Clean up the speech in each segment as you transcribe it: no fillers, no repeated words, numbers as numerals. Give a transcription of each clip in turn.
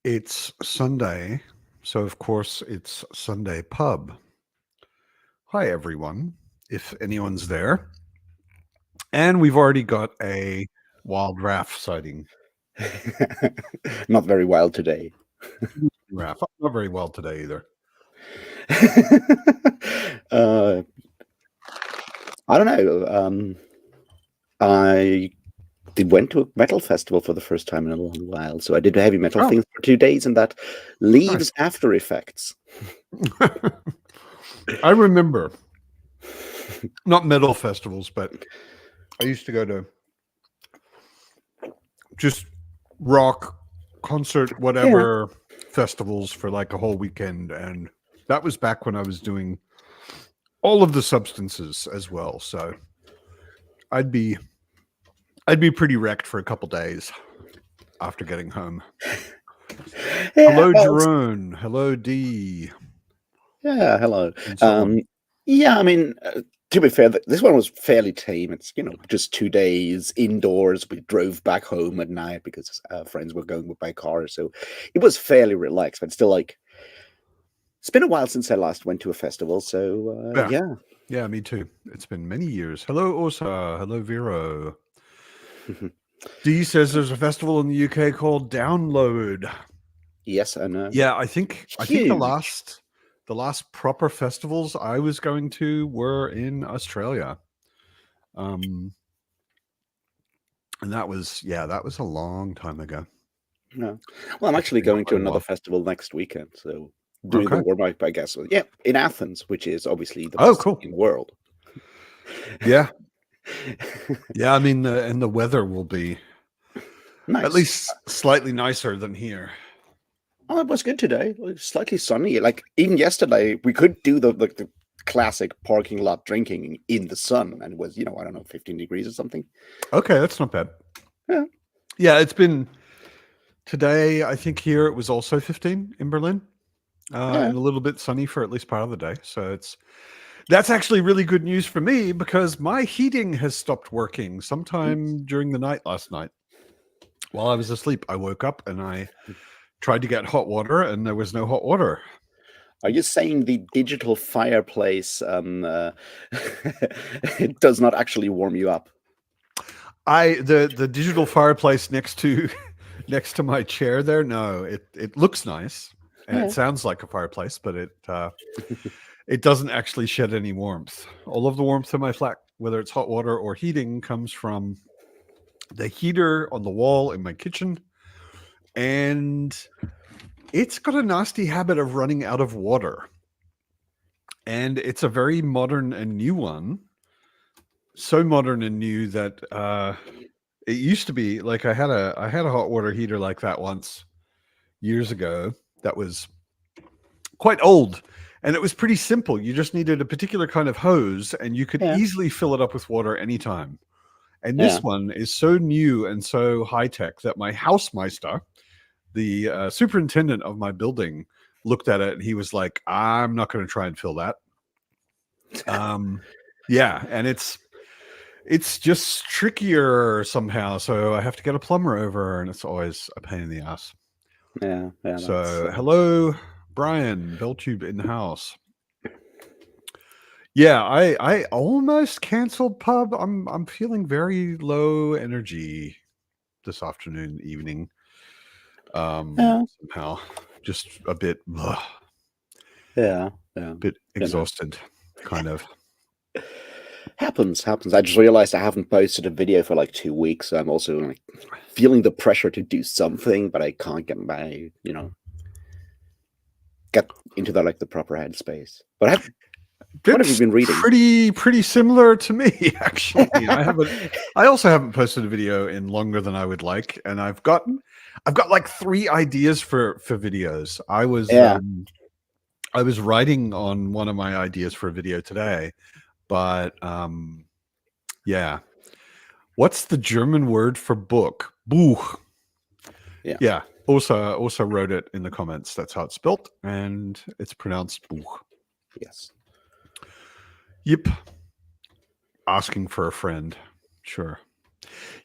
It's Sunday, so of course it's Sunday Pub. Hi, everyone, if anyone's there. And we've already got a wild raff sighting. Not very wild today. Raff, not very well today either. uh, I don't know. I went to a metal festival for the first time in a long while. So I did heavy metal Oh, things for 2 days, and that nice. leaves after effects. I remember, not metal festivals, but I used to go to just rock, concert, whatever festivals for like a whole weekend. And that was back when I was doing all of the substances as well. So I'd be pretty wrecked for a couple days after getting home. Hello, Well, Jerome. Hello, D. yeah, hello. And so on. Yeah, I mean, to be fair, this one was fairly tame. It's, just 2 days indoors. We drove back home at night because friends were going by car. So it was fairly relaxed, but still, like, it's been a while since I last went to a festival. So, yeah. Yeah, me too. It's been many years. Hello, Osa. Hello, Vero. D says there's a festival in the UK called Download. Yes, I know. Yeah, I think Huge. the last proper festivals I was going to were in Australia. And that was a long time ago. No. Well, I'm actually going to another festival next weekend. So doing the warm-up, I guess. Yeah, in Athens, which is obviously the best city in the world. Yeah. Yeah, I mean, and the weather will be nice. At least slightly nicer than here. Oh, it was good today. It was slightly sunny. Like, even yesterday, we could do the classic parking lot drinking in the sun, and it was, I don't know, 15 degrees or something. Okay, that's not bad. Yeah. Yeah, it's been today, I think here it was also 15 in Berlin. And a little bit sunny for at least part of the day. So that's actually really good news for me because my heating has stopped working sometime during the night last night. While I was asleep, I woke up and I tried to get hot water and there was no hot water. Are you saying the digital fireplace it does not actually warm you up? The digital fireplace next to my chair there, no, it looks nice and it sounds like a fireplace, but it doesn't actually shed any warmth. All of the warmth in my flat, whether it's hot water or heating, comes from the heater on the wall in my kitchen, and it's got a nasty habit of running out of water. And it's a very modern and new one. So modern and new that it used to be like I had a hot water heater like that once years ago that was quite old. And it was pretty simple. You just needed a particular kind of hose and you could easily fill it up with water anytime. And this one is so new and so high tech that my Hausmeister, the superintendent of my building, looked at it and he was like, I'm not going to try and fill that. Yeah. And it's just trickier somehow. So I have to get a plumber over and it's always a pain in the ass. Yeah. So hello, Brian, Belltube in the house. Yeah, I almost canceled pub. I'm feeling very low energy this afternoon, evening. Somehow just a bit a bit exhausted, kind of. Happens. I just realized I haven't posted a video for like 2 weeks. So I'm also like feeling the pressure to do something, but I can't get into the proper headspace. But what have you been reading? Pretty similar to me, actually. I also haven't posted a video in longer than I would like, and I've got like 3 ideas for videos. I was writing on one of my ideas for a video today, but yeah. What's the German word for book? Buch. Yeah. Also wrote it in the comments. That's how it's spelt, and it's pronounced Buch. Yes. Yep. Asking for a friend. Sure.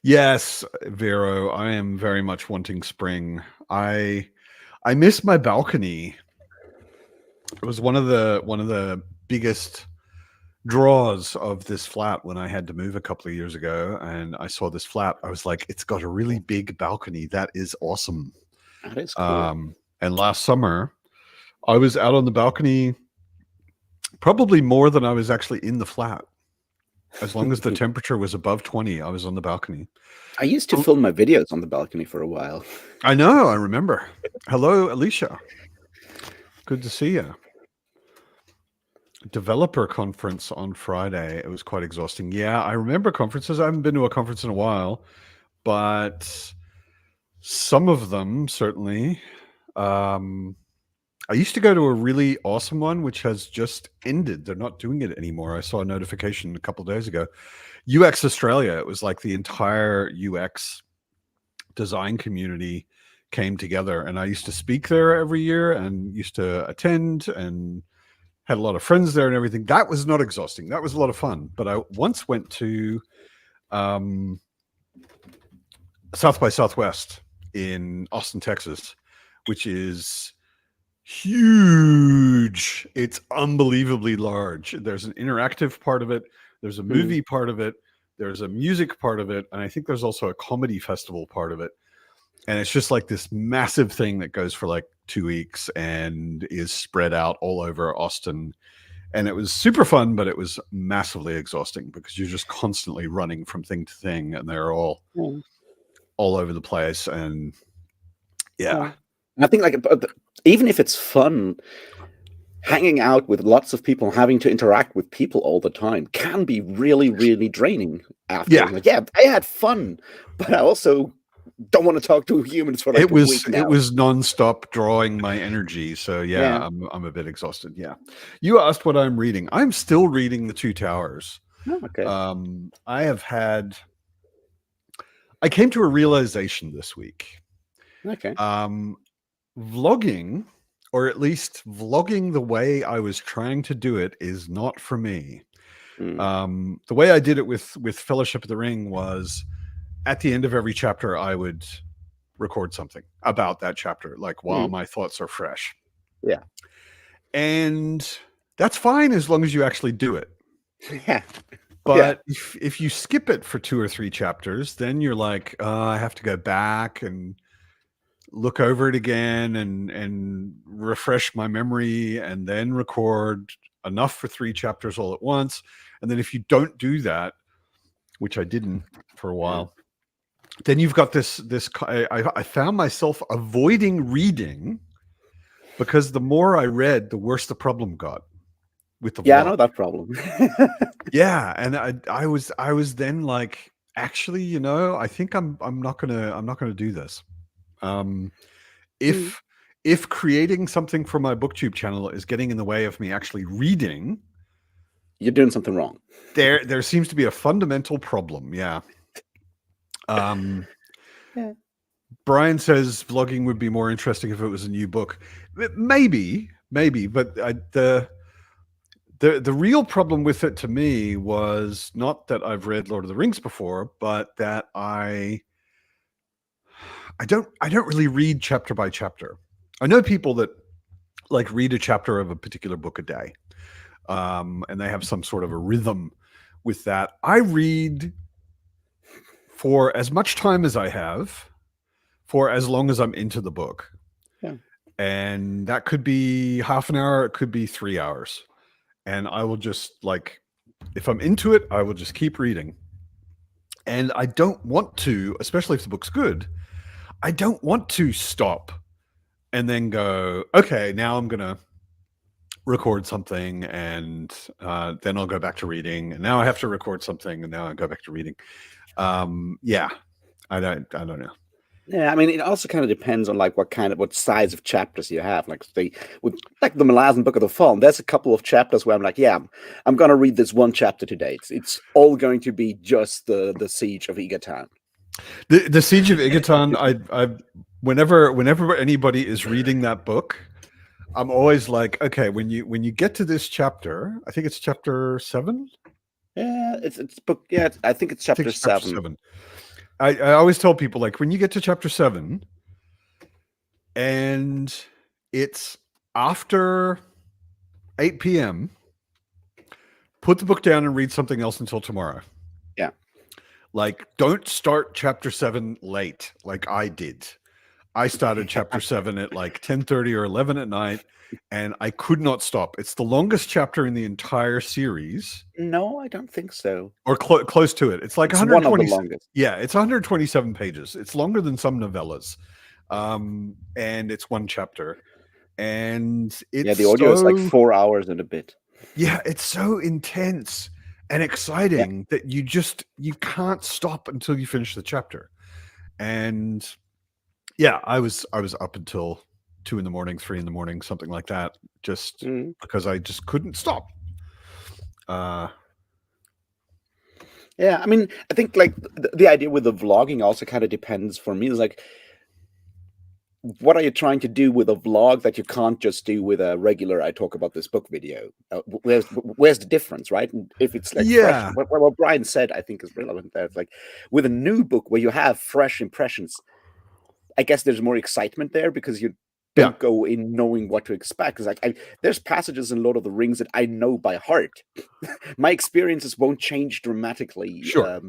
Yes, Vero, I am very much wanting spring. I I miss my balcony. It was one of the biggest draws of this flat when I had to move a couple of years ago, and I saw this flat. I was like, it's got a really big balcony. That is awesome. That is cool. And last summer, I was out on the balcony probably more than I was actually in the flat. As long as the temperature was above 20, I was on the balcony. I used to film my videos on the balcony for a while. I know, I remember. Hello, Alicia. Good to see you. Developer conference on Friday. It was quite exhausting. Yeah, I remember conferences. I haven't been to a conference in a while, but some of them certainly. I used to go to a really awesome one, which has just ended. They're not doing it anymore. I saw a notification a couple of days ago. UX Australia. It was like the entire UX design community came together, and I used to speak there every year and used to attend and had a lot of friends there and everything. That was not exhausting. That was a lot of fun. But I once went to South by Southwest in Austin, Texas, which is huge. It's unbelievably large. There's an interactive part of it. There's a movie part of it. There's a music part of it. And I think there's also a comedy festival part of it. And it's just like this massive thing that goes for like 2 weeks and is spread out all over Austin. And it was super fun, but it was massively exhausting because you're just constantly running from thing to thing, and they're all over the place. And yeah. I think like even if it's fun, hanging out with lots of people, having to interact with people all the time can be really, really draining after. Yeah. Like, yeah, I had fun, but I also don't want to talk to humans for like it a was week now. It was nonstop drawing my energy. So yeah. I'm a bit exhausted. Yeah. You asked what I'm reading. I'm still reading The Two Towers. Oh, okay. I came to a realization this week. Okay. Vlogging, or at least vlogging the way I was trying to do it, is not for me. The way I did it with Fellowship of the Ring was, at the end of every chapter, I would record something about that chapter, like while my thoughts are fresh. Yeah. And that's fine as long as you actually do it. Yeah. But if you skip it for 2 or 3 chapters, then you're like, I have to go back and look over it again and refresh my memory and then record enough for 3 chapters all at once. And then if you don't do that, which I didn't for a while, then you've got this I found myself avoiding reading because the more I read, the worse the problem got with the vlog. I know that problem. Yeah, and I was then like, actually, I think I'm not gonna do this. If creating something for my BookTube channel is getting in the way of me actually reading, you're doing something wrong. There seems to be a fundamental problem. Yeah. Brian says vlogging would be more interesting if it was a new book. Maybe, but the real problem with it to me was not that I've read Lord of the Rings before, but that I don't really read chapter by chapter. I know people that like read a chapter of a particular book a day, and they have some sort of a rhythm with that. I read for as much time as I have, for as long as I'm into the book. Yeah. And that could be half an hour, it could be 3 hours. And I will just, like, if I'm into it, I will just keep reading. And I don't want to, especially if the book's good, I don't want to stop and then go, okay, now I'm going to record something, and then I'll go back to reading. And now I have to record something, and now I go back to reading. I don't know. Yeah, I mean, it also kind of depends on like what size of chapters you have. Like with the Malazan Book of the Fallen, there's a couple of chapters where I'm like, yeah, I'm gonna read this one chapter today. It's all going to be just the Siege of Egatan. The Siege of Egatan. I whenever anybody is reading that book, I'm always like, okay, when you get to this chapter, I think it's chapter 7. Yeah, it's book. Yeah, I think it's chapter 7. I always tell people, like, when you get to chapter 7, and it's after 8 p.m. Put the book down and read something else until tomorrow. Yeah. Like, don't start chapter 7 late like I did. I started chapter 7 at like 10:30 or 11 at night, and I could not stop. It's the longest chapter in the entire series, No, I don't think so. or close to it. It's like It's one of the 120. longest. Yeah, it's 127 pages. It's longer than some novellas, and it's one chapter, and Yeah, it's the audio is like so 4 hours and a bit. yeah, it's so intense and Yeah. exciting that you can't stop until you finish the chapter. And yeah, I was up until 2 in the morning, 3 in the morning, something like that, just Mm. because I just couldn't stop. Yeah, I mean, I think like the idea with the vlogging also kind of depends for me. Is like, what are you trying to do with a vlog that you can't just do with a regular "I talk about this book" video? Where's the difference, right? And if it's like fresh, Yeah, what Brian said, I think is relevant there. It's like with a new book where you have fresh impressions, I guess there's more excitement there because you yeah, don't go in knowing what to expect. Because like there's passages in Lord of the Rings that I know by heart. My experiences won't change dramatically sure.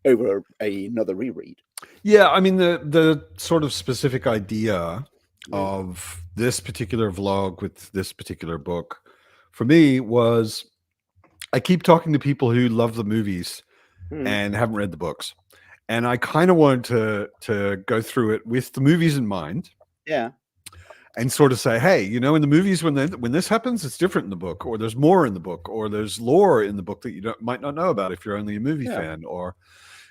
over another reread. Yeah, I mean the sort of specific idea Yeah. of this particular vlog with this particular book for me was I keep talking to people who love the movies Mm, and haven't read the books. And I kind of wanted to go through it with the movies in mind yeah. and sort of say, hey, you know, in the movies when this happens, it's different in the book, or there's more in the book, or there's lore in the book that you might not know about if you're only a movie Yeah. fan, or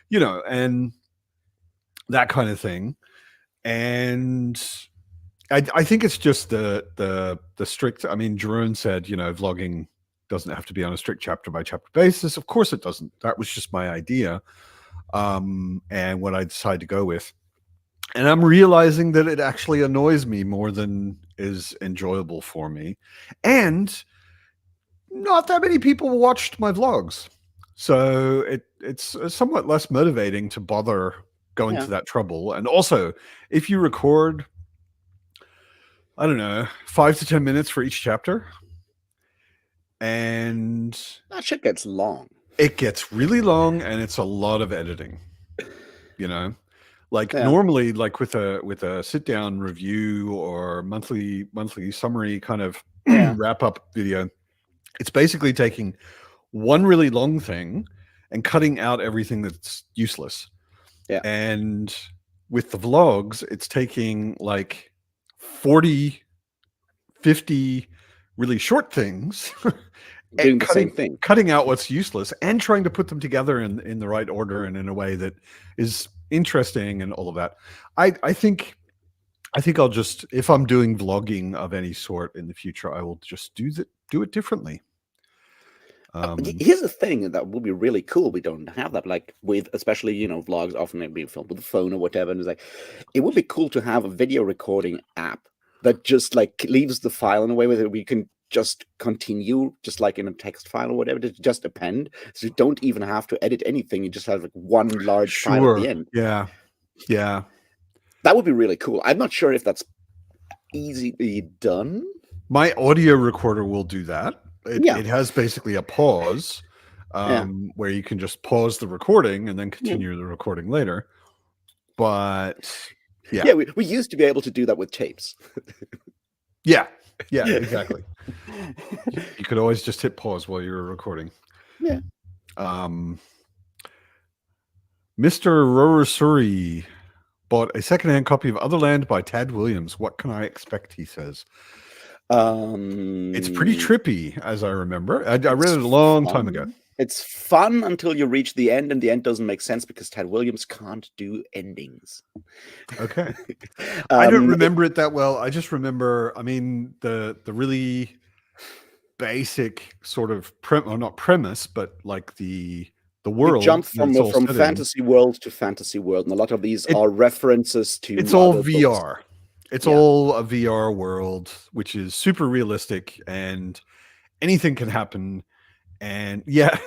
you know, and that kind of thing. And I think it's just the strict. I mean, Jerome said, you know, vlogging doesn't have to be on a strict chapter by chapter basis. Of course, it doesn't. That was just my idea, and what I decided to go with. And I'm realizing that it actually annoys me more than is enjoyable for me, and not that many people watched my vlogs, so it's somewhat less motivating to bother going Yeah. to that trouble. And also, if you record, I don't know, 5 to 10 minutes for each chapter, and That shit gets long. it gets really long and it's a lot of editing, you know? Like Yeah. normally, like with a sit down review or monthly summary kind of Yeah. wrap up video, it's basically taking one really long thing and cutting out everything that's useless. Yeah. And with the vlogs, it's taking like 40, 50 really short things and Doing the same thing. cutting out what's useless and trying to put them together in the right order and in a way that is interesting and all of that. I think I'll just, if I'm doing vlogging of any sort in the future, I will just do it differently. Here's the thing that would be really cool. We don't have that, like with especially vlogs often being filmed with a phone or whatever. And it's like it would be cool to have a video recording app that just like leaves the file in a way where we can just continue, just like in a text file or whatever, to just append. So you don't even have to edit anything. You just have like one large file at the Sure. end. Yeah. Yeah. That would be really cool. I'm not sure if that's easily done. My audio recorder will do that. Yeah. It has basically a pause Yeah. where you can just pause the recording and then Yeah. continue the recording later. But Yeah, we used to be able to do that with tapes. yeah, exactly. You could always just hit pause while you were recording. Yeah. Mr. Rorosuri bought a secondhand copy of Otherland by Tad Williams. What can I expect? He says. It's pretty trippy, as I remember. I read it a long time ago. It's fun until you reach the end, and the end doesn't make sense because Tad Williams can't do endings. Okay. I don't remember it that well. I just remember, I mean, the really basic sort of not premise, but like the world. We jump from fantasy world to fantasy world, and a lot of these are references to. It's all VR. Books. It's all a VR world, which is super realistic, and anything can happen. And yeah,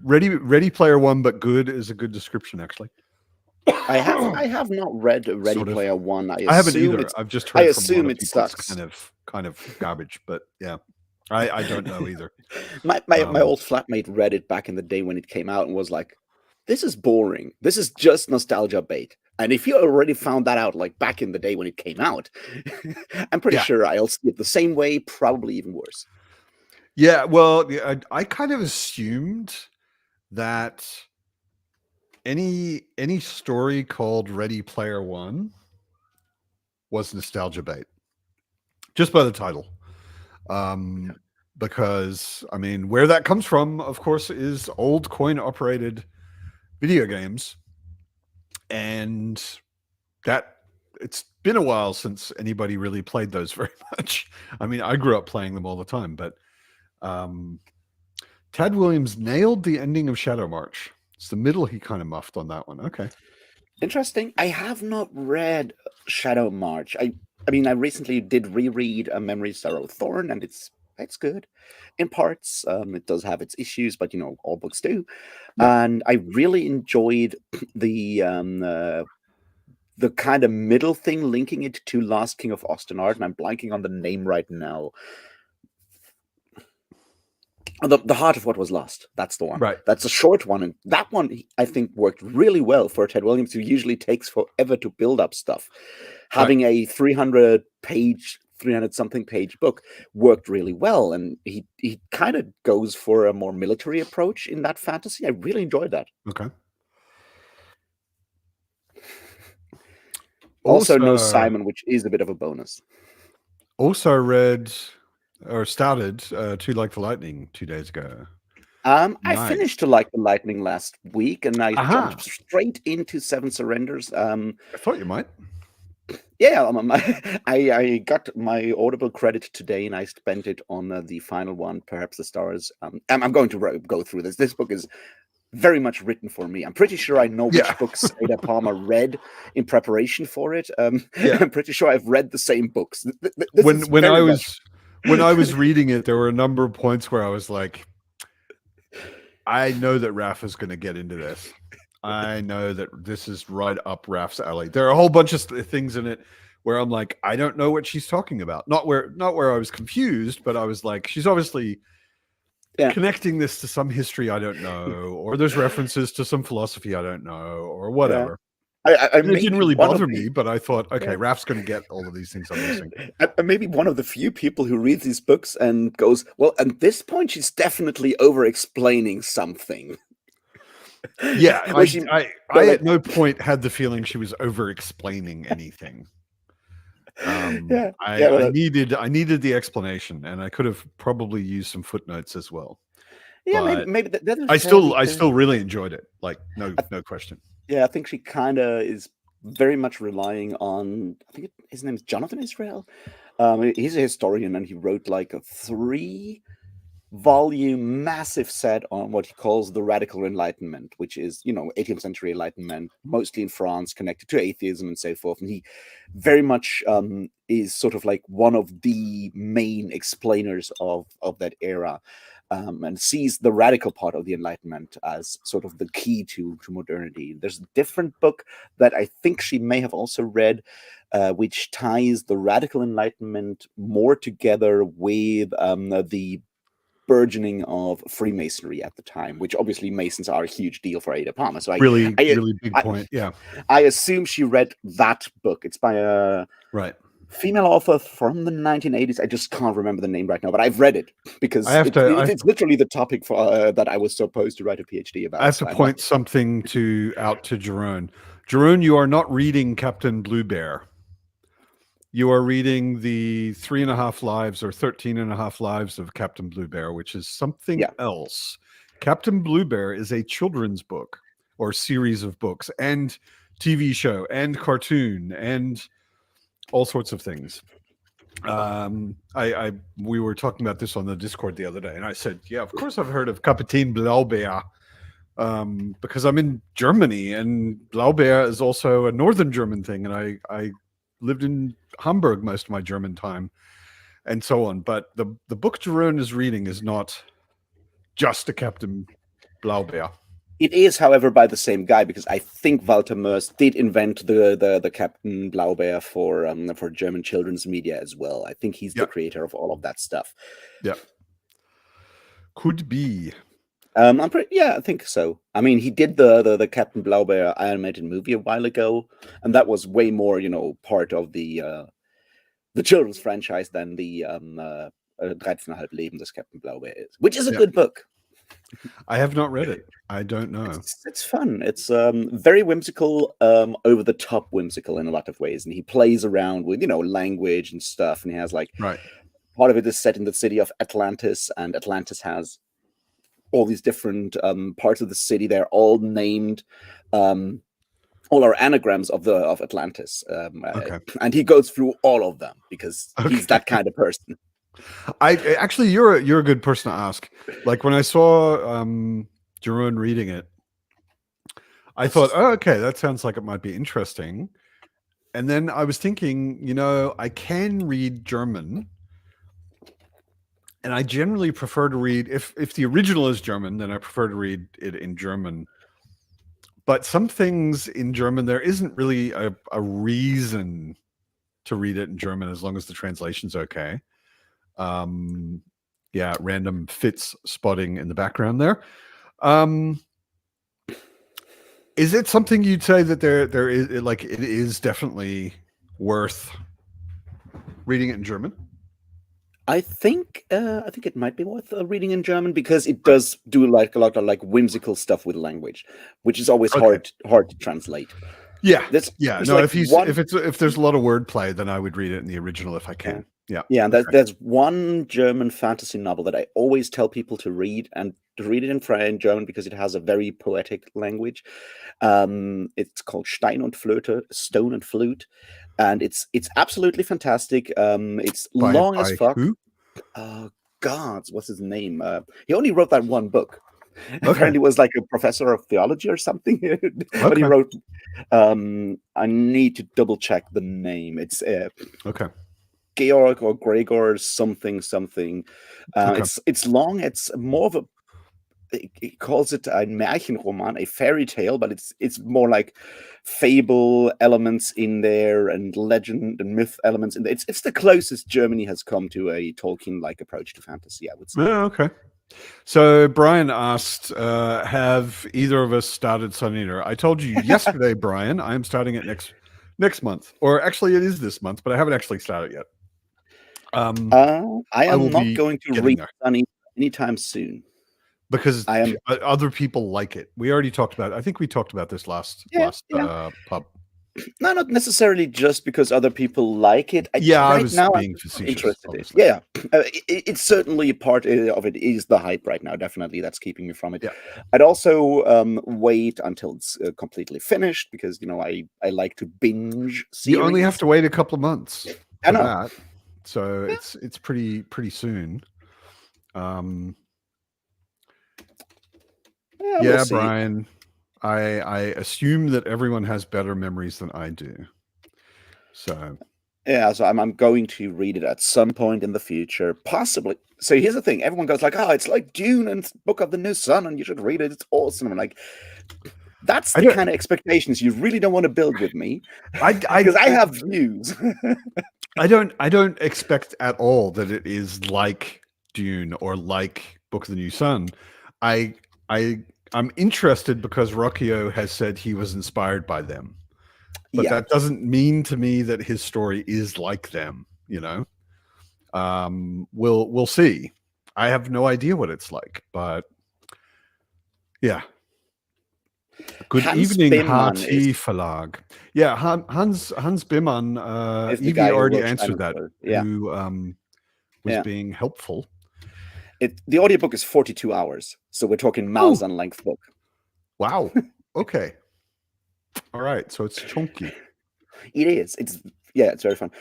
Ready Player One, but good is a good description, actually. I have not read Ready Sort of. Player One. I haven't either. I've just I heard from a lot assume of it people it's sucks. kind of garbage, but yeah, I don't know either. My Um, old flatmate read it back in the day when it came out and was like, "This is boring. This is just nostalgia bait." And if you already found that out like back in the day when it came out, I'm pretty yeah, sure I'll see it the same way, probably even worse. yeah. Well, yeah, I kind of assumed that any story called Ready Player One was nostalgia bait, just by the title. Yeah. Because I mean, where that comes from, of course, is old coin operated video games, and that it's been a while since anybody really played those very much. I mean, I grew up playing them all the time, but um, Tad Williams nailed the ending of Shadow March. It's the middle he kind of muffed on that one. Okay. Interesting. I have not read Shadow March. I mean, I recently did reread Memories, Sorrow, Thorn, and it's good in parts. It does have its issues, but all books do. Yeah. And I really enjoyed the the kind of middle thing linking it to Last King of Ostenard, and I'm blanking on the name right now. The Heart of What Was Lost. That's the one. Right. That's a short one, and that one I think worked really well for Ted Williams, who usually takes forever to build up stuff. Right. Having a 300 something page book worked really well, and he kind of goes for a more military approach in that fantasy. I really enjoyed that. Okay. Also, no Also, Simon, which is a bit of a bonus. also read or started To Like the Lightning 2 days ago. I Nice. finished To Like the Lightning last week, and I Aha. jumped straight into Seven Surrenders. I thought you might. Yeah, I got my Audible credit today, and I spent it on the final one, Perhaps the Stars. I'm going to go through this. This book is very much written for me. I'm pretty sure I know which Yeah. books Ada Palmer read in preparation for it. Yeah. I'm pretty sure I've read the same books. This is When very I much. was reading it, there were a number of points where I was like, I know that Raph is going to get into this. I know that this is right up Raph's alley. There are a whole bunch of things in it where I'm like, I don't know what she's talking about. Not where I was confused, but I was like, she's obviously connecting this to some history I don't know, or there's references to some philosophy I don't know, or whatever. I And it didn't really bother me, but I thought, okay, Yeah. Raph's going to get all of these things I'm missing. I may be one of the few people who reads these books and goes, well, at this point, she's definitely over-explaining something. Yeah, Where she, I like, at no point had the feeling she was over-explaining anything. yeah, I needed the explanation, and I could have probably used some footnotes as well. yeah, But maybe that is I fairly still really enjoyed it. Like no question. Yeah, I think she kind of is very much relying on. I think his name is Jonathan Israel. He's a historian, and he wrote like a 3-volume massive set on what he calls the radical enlightenment, which is 18th century enlightenment, mostly in France, connected to atheism and so forth. And he very much is sort of like one of the main explainers of that era. And sees the radical part of the Enlightenment as sort of the key to modernity. There's a different book that I think she may have also read, which ties the radical Enlightenment more together with the burgeoning of Freemasonry at the time, which obviously Masons are a huge deal for Ada Palmer. So Really big point. Yeah, I assume she read that book. It's by a right. female author from the 1980s. I just can't remember the name right now, but I've read it because it's literally the topic for that I was supposed to write a PhD about. I have to point something out to Jerome. Jerome, you are not reading Captain Blue Bear. You are reading the 3.5 lives or 13.5 lives of Captain Blue Bear, which is something else. Captain Blue Bear is a children's book or series of books and TV show and cartoon and all sorts of things. We were talking about this on the Discord the other day, and I said, yeah, of course I've heard of Kapitän Blaubeer, because I'm in Germany, and Blaubeer is also a northern German thing, and I lived in Hamburg most of my German time, and so on. But the book Jerome is reading is not just a Captain Blaubeer. It is, however, by the same guy, because I think Walter Mörs did invent the Captain Blaubeer for German children's media as well. I think he's the Yeah, creator of all of that stuff. yeah, could be. Yeah, I think so. I mean, he did the Captain Blaubeer animated movie a while ago, and that was way more, part of the children's franchise than the 13,5 Leben des Captain Blaubeer is, which is a Yeah, good book. I have not read it. I don't know. It's fun. It's very whimsical, over the top whimsical in a lot of ways, and he plays around with language and stuff, and he has like Right. part of it is set in the city of Atlantis, and Atlantis has all these different parts of the city. They're all named. All are anagrams of Atlantis, Okay. and he goes through all of them because he's Okay. that kind of person. I actually, you're a good person to ask. Like when I saw Jerome reading it, I thought, oh, okay, that sounds like it might be interesting. And then I was thinking, I can read German, and I generally prefer to read if the original is German, then I prefer to read it in German. But some things in German, there isn't really a reason to read it in German as long as the translation's okay. Yeah, random Fitz spotting in the background there. Is it something you'd say that there is, like, it is definitely worth reading it in German? I think it might be worth reading in German because it does do like a lot of like whimsical stuff with language, which is always hard to translate. Yeah, there's no. like if there's a lot of wordplay, then I would read it in the original if I can. Yeah. And there's one German fantasy novel that I always tell people to read, and to read it in German because it has a very poetic language. It's called Stein und Flöte, Stone and Flute, and it's absolutely fantastic. It's long as fuck. Who? God, what's his name? He only wrote that one book. Apparently was like a professor of theology or something. But he wrote I need to double check the name. It's Georg or Gregor something. It's long. It's more of a, he calls it a Märchenroman, a fairy tale, but it's more like fable elements in there and legend and myth elements in there. It's the closest Germany has come to a Tolkien-like approach to fantasy, I would say. Yeah, okay. So Brian asked, have either of us started Sun Eater? I told you yesterday, Brian, I'm starting it next month. Or actually it is this month, but I haven't actually started yet. I am not going to read Sun Eater anytime soon. Because other people like it. We already talked about it. I think we talked about this last pub. No, not necessarily just because other people like it. I was being facetious. Yeah, it's certainly a part of it is the hype right now. Definitely, that's keeping me from it. Yeah. I'd also wait until it's completely finished because I like to binge series. You only have to wait a couple of months. I know. That. So it's pretty soon. We'll Brian. I assume that everyone has better memories than I do. So I'm going to read it at some point in the future, possibly. So here's the thing: everyone goes like, "Oh, it's like Dune and Book of the New Sun, and you should read it. It's awesome." I'm like, that's the kind of expectations you really don't want to build with me, because I have views. I don't expect at all that it is like Dune or like Book of the New Sun. I'm interested because Rocchio has said he was inspired by them, but that doesn't mean to me that his story is like them. We'll see. I have no idea what it's like, but yeah. Good evening, HT Verlag. Yeah, Hans Bimman. Evie already answered that. Who was being helpful. The audiobook is 42 hours, so we're talking marathon length book. Wow. Okay. All right. So it's chunky. It is. It's very fun.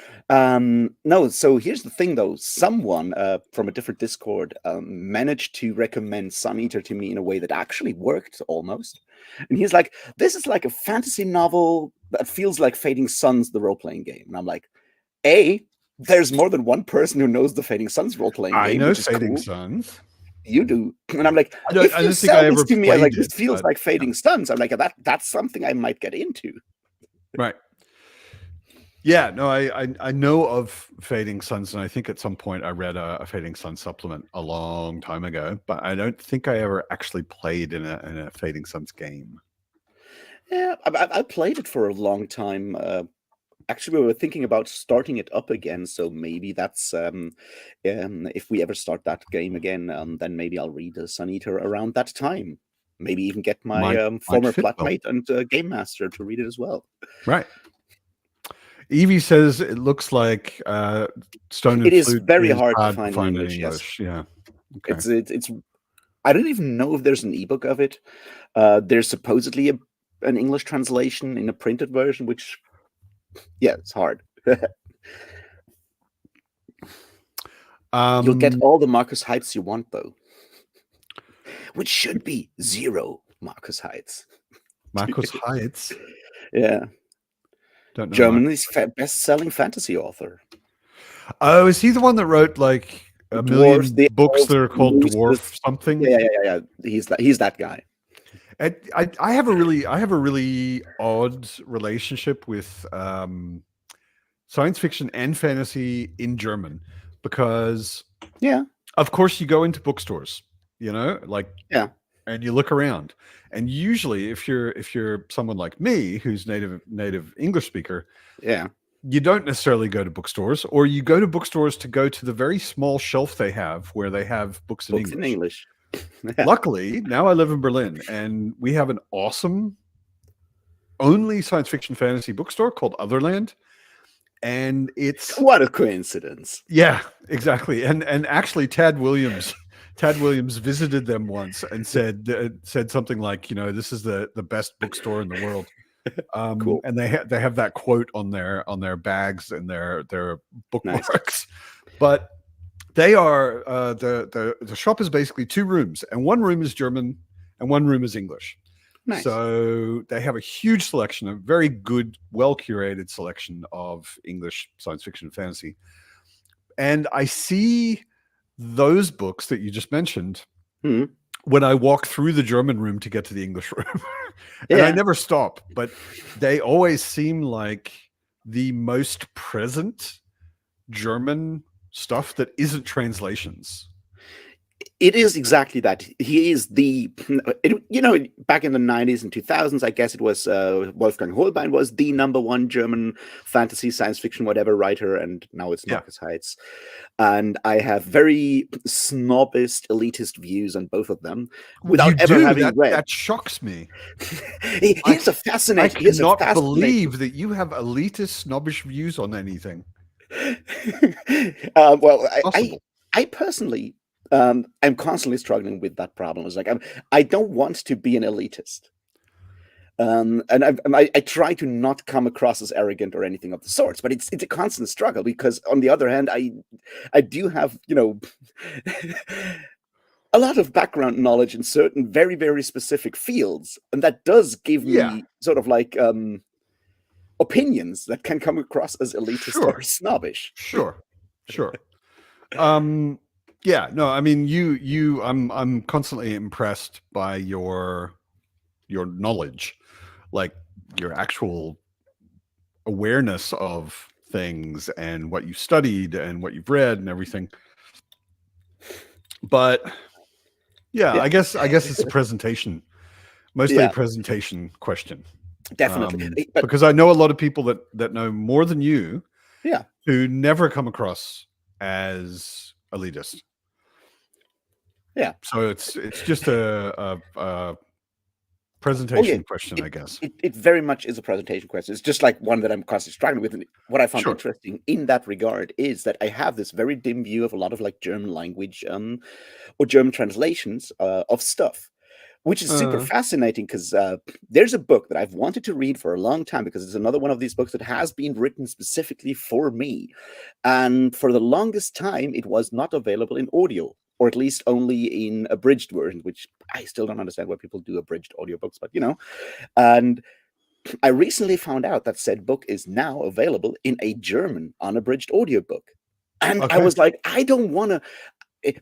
No, so here's the thing though. Someone from a different Discord managed to recommend Sun Eater to me in a way that actually worked almost. And he's like, this is like a fantasy novel that feels like Fading Suns, the role-playing game. And I'm like, there's more than one person who knows the Fading Suns role-playing game. I know Fading Suns. you do. And I'm like, I if don't you think I sell this ever to me, I'm played like, this it, feels but like yeah. Fading Suns. I'm like, that's something I might get into. Right. Yeah, no, I know of Fading Suns, and I think at some point I read a Fading Suns supplement a long time ago, but I don't think I ever actually played in a Fading Suns game. Yeah, I played it for a long time. Actually, we were thinking about starting it up again, so maybe that's if we ever start that game again, then maybe I'll read Sun Eater around that time. Maybe even get my Might former fit well. flatmate and game master to read it as well. Right. Evie says it looks like Stone and It is Flute very is hard to hard to find in find in English. Yes, English. Yeah. Okay. it's. I don't even know if there's an ebook of it. There's supposedly an English translation in a printed version, which, yeah, it's hard. You'll get all the Marcus Heights you want, though, which should be 0 Marcus Heights. Marcus Heights. Yeah. Don't know. Germany's best-selling fantasy author. Oh, is he the one that wrote like a Dwarves, million books that are called mooses. Dwarf something? Yeah. He's that guy. I have a really odd relationship with science fiction and fantasy in German, because Yeah. of course you go into bookstores, you know, like, Yeah. and you look around, and usually if you're someone like me who's native English speaker, Yeah. you don't necessarily go to bookstores, or you go to bookstores to go to the very small shelf they have where they have books in English. Yeah. Luckily, now I live in Berlin, and we have an awesome only science fiction fantasy bookstore called Otherland, and it's What a coincidence. yeah, exactly. And actually, Tad Williams visited them once and said something like, you know, this is the best bookstore in the world. Cool. And they have that quote on their bags and their bookmarks. Nice. But they are the shop is basically 2 rooms, and one room is German and one room is English. Nice. So they have a huge selection, a very good, well curated selection of English science fiction and fantasy. And I see those books that you just mentioned when I walk through the German room to get to the English room. And I never stop, but they always seem like the most present German stuff that isn't translations. It is exactly that. He is back in the 90s and 2000s, I guess it was Wolfgang Holbein was the #1 German fantasy, science fiction, whatever writer, and now it's Marcus Heights. And I have very snobbish, elitist views on both of them without ever having read. That shocks me. He's a fascinating. I cannot believe that you have elitist, snobbish views on anything. Well, I personally, I'm constantly struggling with that problem. It's like I don't want to be an elitist, and I try to not come across as arrogant or anything of the sorts. But it's a constant struggle, because on the other hand, I do have, you know, a lot of background knowledge in certain very, very specific fields, and that does give me sort of like opinions that can come across as elitist or snobbish. Sure. Yeah, no, I mean, I'm constantly impressed by your knowledge, like your actual awareness of things and what you studied and what you've read and everything. But yeah. I guess it's a presentation, mostly a presentation question. Definitely. Because I know a lot of people that know more than you, who never come across as elitist. Yeah. So it's just a presentation question, I guess. It very much is a presentation question. It's just like one that I'm constantly struggling with. And what I found interesting in that regard is that I have this very dim view of a lot of like German language or German translations of stuff, which is super fascinating, because there's a book that I've wanted to read for a long time, because it's another one of these books that has been written specifically for me. And for the longest time, it was not available in audio, or at least only in abridged version, which I still don't understand why people do abridged audiobooks, but you know. And I recently found out that said book is now available in a German unabridged audiobook. And I was like, I don't want to.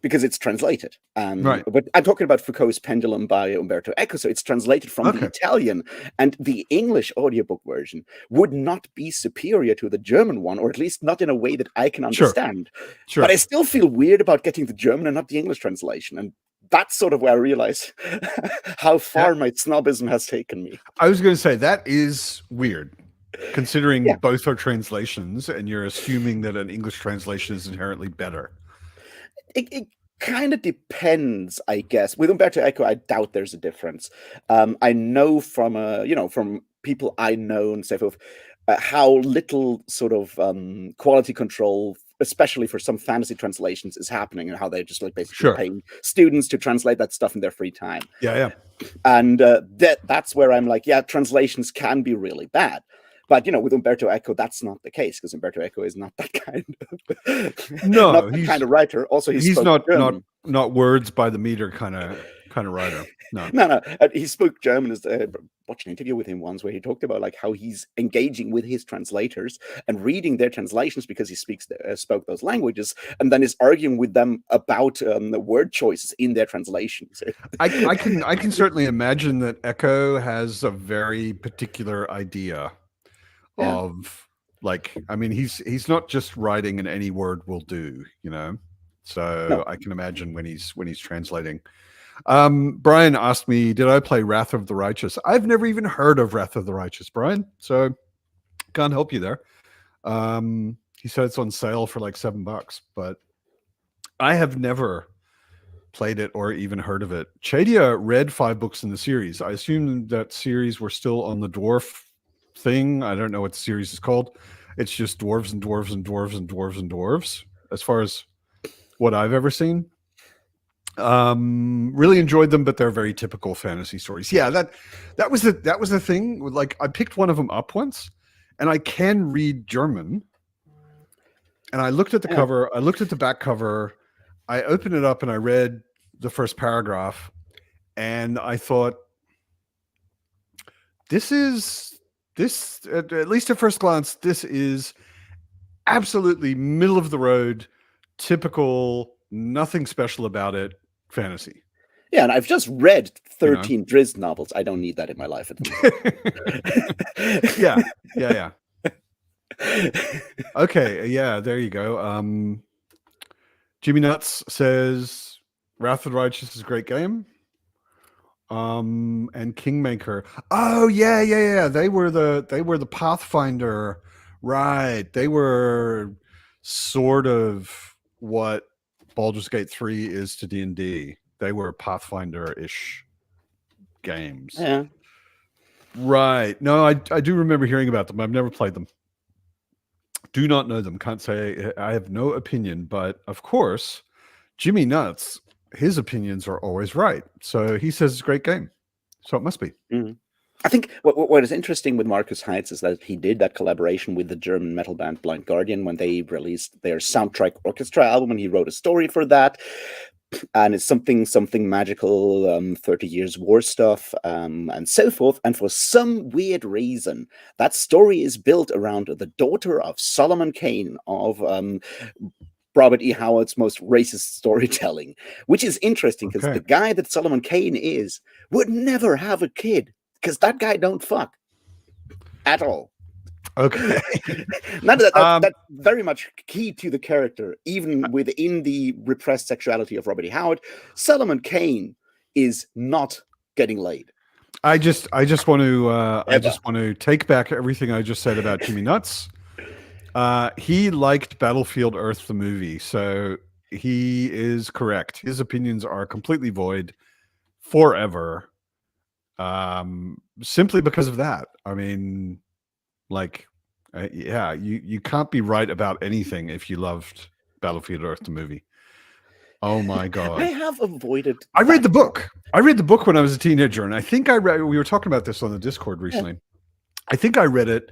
because it's translated. Right. But I'm talking about Foucault's Pendulum by Umberto Eco. So it's translated from the Okay. Italian, and the English audiobook version would not be superior to the German one, or at least not in a way that I can understand. Sure. But I still feel weird about getting the German and not the English translation. And that's sort of where I realize how far my snobism has taken me. I was going to say that is weird, considering Yeah. both are translations, and you're assuming that an English translation is inherently better. It kind of depends, I guess. With Umberto Eco, I doubt there's a difference. I know from from people I know and so forth, how little sort of quality control, especially for some fantasy translations, is happening, and how they're just like basically paying students to translate that stuff in their free time. Yeah. And that's where I'm like, yeah, translations can be really bad. But with Umberto Eco, that's not the case, because Umberto Eco is not that kind of kind of writer. Also, he's not words by the meter kind of writer. No. He spoke German. Watched an interview with him once where he talked about like how he's engaging with his translators and reading their translations because he spoke those languages, and then is arguing with them about the word choices in their translations. I can certainly imagine that Eco has a very particular idea of, like, I mean, he's not just writing and any word will do, so no. I can imagine when he's translating. Brian asked me, did I play Wrath of the Righteous? I've never even heard of Wrath of the Righteous, Brian, so can't help you there. He said it's on sale for like $7, but I have never played it or even heard of it. Chadia read 5 books in the series. I assume that series were still on the dwarf thing. I don't know what the series is called. It's just dwarves and dwarves and dwarves and dwarves and dwarves, as far as what I've ever seen. Really enjoyed them, but they're very typical fantasy stories. Yeah, that was the thing. Like, I picked one of them up once, and I can read German. And I looked at the cover, I looked at the back cover, I opened it up and I read the first paragraph, and I thought, this, at least at first glance, this is absolutely middle of the road, typical, nothing special about it, fantasy. Yeah, and I've just read 13 Drizzt novels. I don't need that in my life. Yeah. Okay, yeah, there you go. Jimmy Nuts says Wrath of the Righteous is a great game. And Kingmaker. Oh yeah. They were the Pathfinder, right? They were sort of what Baldur's Gate 3 is to D&D. They were Pathfinder-ish games. Yeah. Right. No, I do remember hearing about them. I've never played them. Do not know them. Can't say. I have no opinion. But of course, Jimmy Nuts, his opinions are always right. So he says it's a great game. So it must be. Mm-hmm. I think what is interesting with Marcus Heitz is that he did that collaboration with the German metal band Blind Guardian when they released their soundtrack orchestra album, and he wrote a story for that. And it's something magical, 30 Years War stuff, and so forth. And for some weird reason, that story is built around the daughter of Solomon Kane of Robert E. Howard's most racist storytelling, which is interesting because the guy that Solomon Kane is would never have a kid because that guy don't fuck at all. Okay. That's very much key to the character, even within the repressed sexuality of Robert E. Howard. Solomon Kane is not getting laid. I just want to take back everything I just said about Jimmy Nuts. He liked Battlefield Earth, the movie, so he is correct. His opinions are completely void forever, simply because of that. I mean, like, you can't be right about anything if you loved Battlefield Earth, the movie. Oh my God. I have avoided. I read the book. I read the book when I was a teenager, and I think we were talking about this on the Discord recently. Yeah. I think I read it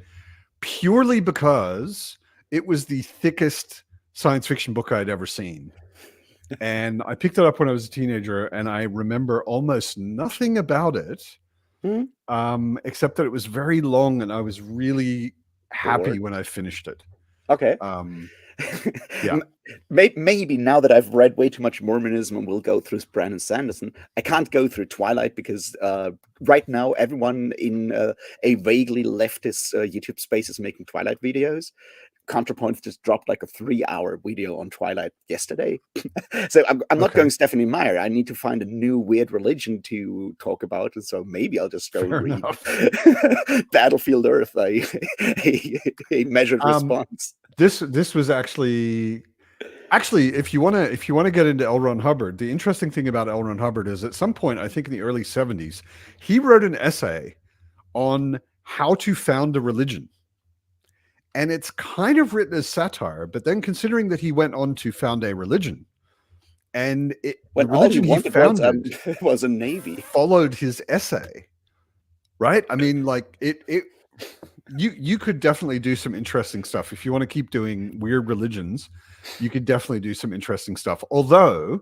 purely because it was the thickest science fiction book I'd ever seen. And I picked it up when I was a teenager, and I remember almost nothing about it, except that it was very long, and I was really happy when I finished it. Okay. Um, yeah, Maybe now that I've read way too much Mormonism and will go through Brandon Sanderson, I can't go through Twilight because right now everyone in a vaguely leftist YouTube space is making Twilight videos. ContraPoints just dropped like a 3-hour video on Twilight yesterday. So I'm not okay, going Stephanie Meyer. I need to find a new weird religion to talk about. And so maybe I'll just go fair read enough. Battlefield Earth, a measured Um, response. this was actually if you want to get into L. Ron Hubbard, the interesting thing about L. Ron Hubbard is at some point, I think in the early 70s, he wrote an essay on how to found a religion. And it's kind of written as satire, but then considering that he went on to found a religion, and the When all he religion he wanted founded was a navy. followed his essay, right? I mean, like you could definitely do some interesting stuff if you want to keep doing weird religions. You could definitely do some interesting stuff. Although,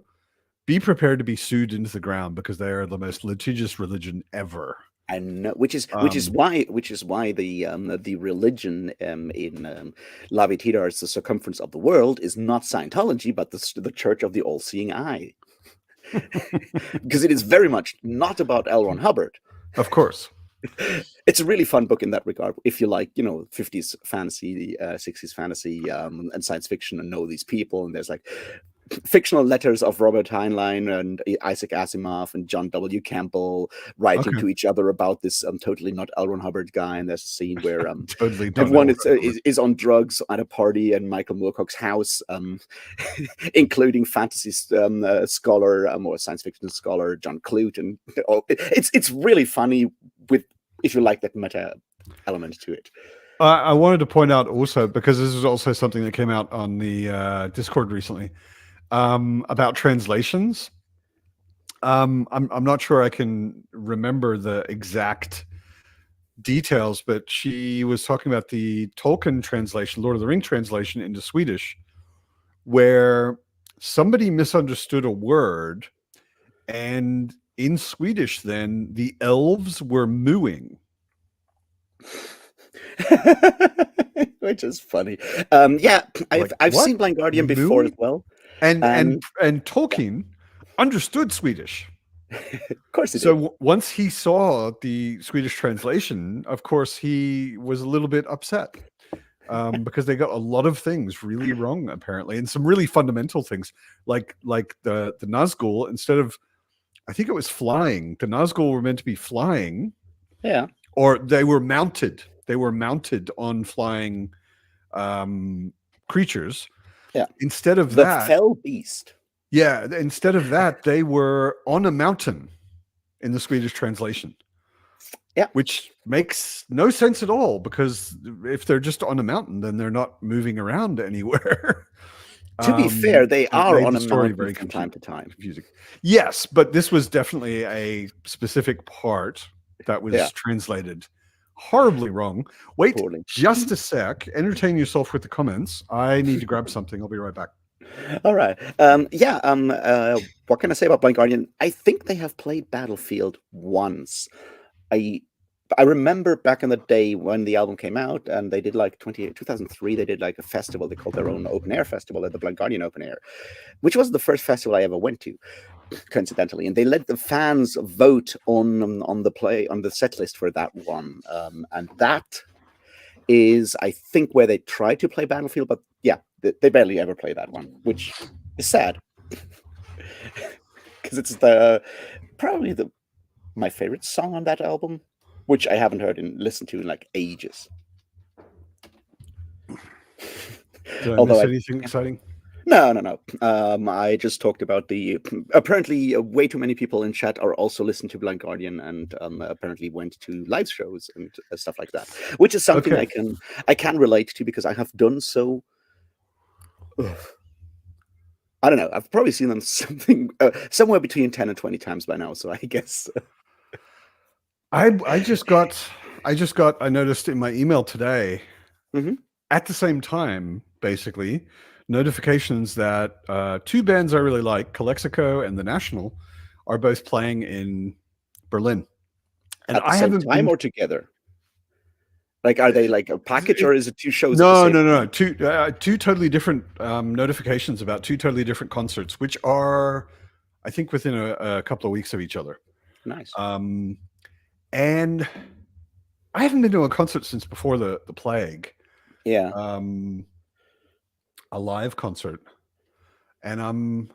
be prepared to be sued into the ground because they are the most litigious religion ever. And which is Um, why the religion in Lavi Tidar's The Circumference of the World is not Scientology, but the Church of the All-Seeing Eye, because it is very much not about L. Ron Hubbard. of course. It's a really fun book in that regard. If you like, 50s fantasy, 60s fantasy, and science fiction, and know these people, and there's like fictional letters of Robert Heinlein and Isaac Asimov and John W. Campbell writing Okay. to each other about this totally not L. Ron Hubbard guy. And there's a scene where Totally not everyone L. Ron Hubbard. is on drugs at a party in Michael Moorcock's house, including fantasy scholar or science fiction scholar John Clute. And it's really funny with if you like that meta element to it. I wanted to point out also, because this is also something that came out on the Discord recently, about translations. I'm not sure I can remember the exact details, but she was talking about the Tolkien translation, Lord of the Ring translation into Swedish, where somebody misunderstood a word, and in Swedish, then the elves were mooing. Which is funny. Yeah, Like, I've what? seen Blind Guardian before as Mooing? well. And And Tolkien understood Swedish. of course he did. So once he saw the Swedish translation, of course, he was a little bit upset because they got a lot of things really wrong, apparently, and some really fundamental things, like the Nazgul. Instead of, I think it was flying, the Nazgul were meant to be flying, Yeah. or they were mounted. They were mounted on flying creatures. Yeah. Instead of The that, fell beast. yeah, instead of that, they were on a mountain in the Swedish translation. Yeah. Which makes no sense at all, because if they're just on a mountain, then they're not moving around anywhere. To be fair, they are on a mountain very from time to time. confusing. Yes, but this was definitely a specific part that was translated horribly wrong. Wait Poorly. just a sec. Entertain yourself with the comments. I need to grab something. I'll be right back. All right. What can I say about Blind Guardian? I think they have played Battlefield once. I remember back in the day when the album came out, and they did like 2003, they did like a festival. They called their own open air festival at the Blind Guardian Open Air, which was the first festival I ever went to, coincidentally. And they let the fans vote on the set list for that one. And that is, I think, where they tried to play Battlefield, but yeah, they barely ever play that one, which is sad. Because it's probably my favorite song on that album, which I haven't heard and listened to in like ages. Did I miss anything exciting? No. I just talked about apparently way too many people in chat are also listening to Blind Guardian, and apparently went to live shows and stuff like that, which is something I can relate to because I have done so. I don't know. I've probably seen them somewhere between 10 and 20 times by now. So I guess I noticed in my email today, at the same time, basically, notifications that two bands I really like, Calexico and The National, are both playing in Berlin. And at the same time or together? Like, are they like a package, or is it two shows at the No, same no, no. time? Two totally different notifications about two totally different concerts, which are, I think, within a couple of weeks of each other. Nice. And I haven't been to a concert since before the plague. Yeah. A live concert, and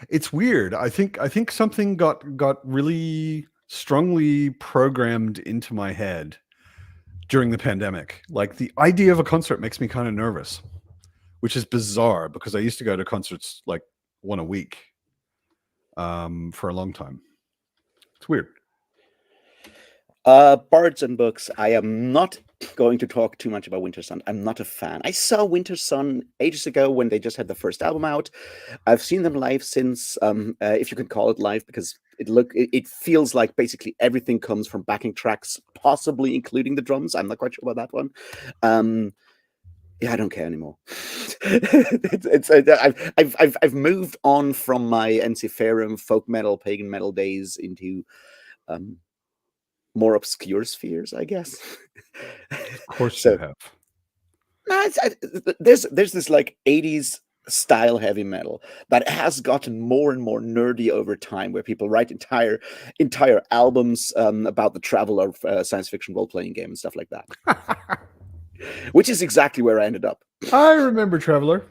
it's weird. I think something got really strongly programmed into my head during the pandemic. Like, the idea of a concert makes me kind of nervous, which is bizarre because I used to go to concerts like one a week for a long time. It's weird. Birds and books. I am not going to talk too much about Winter Sun. I'm not a fan. I saw Winter Sun ages ago when they just had the first album out. I've seen them live since, if you can call it live, because it feels like basically everything comes from backing tracks, possibly including the drums. I'm not quite sure about that one. Yeah, I don't care anymore. I've moved on from my Ensiferum folk metal, pagan metal days into more obscure spheres, I guess. Of course you So have. no, there's this like 80s style heavy metal that has gotten more and more nerdy over time, where people write entire albums about the travel of science fiction role playing game and stuff like that, which is exactly where I ended up. I remember Traveler.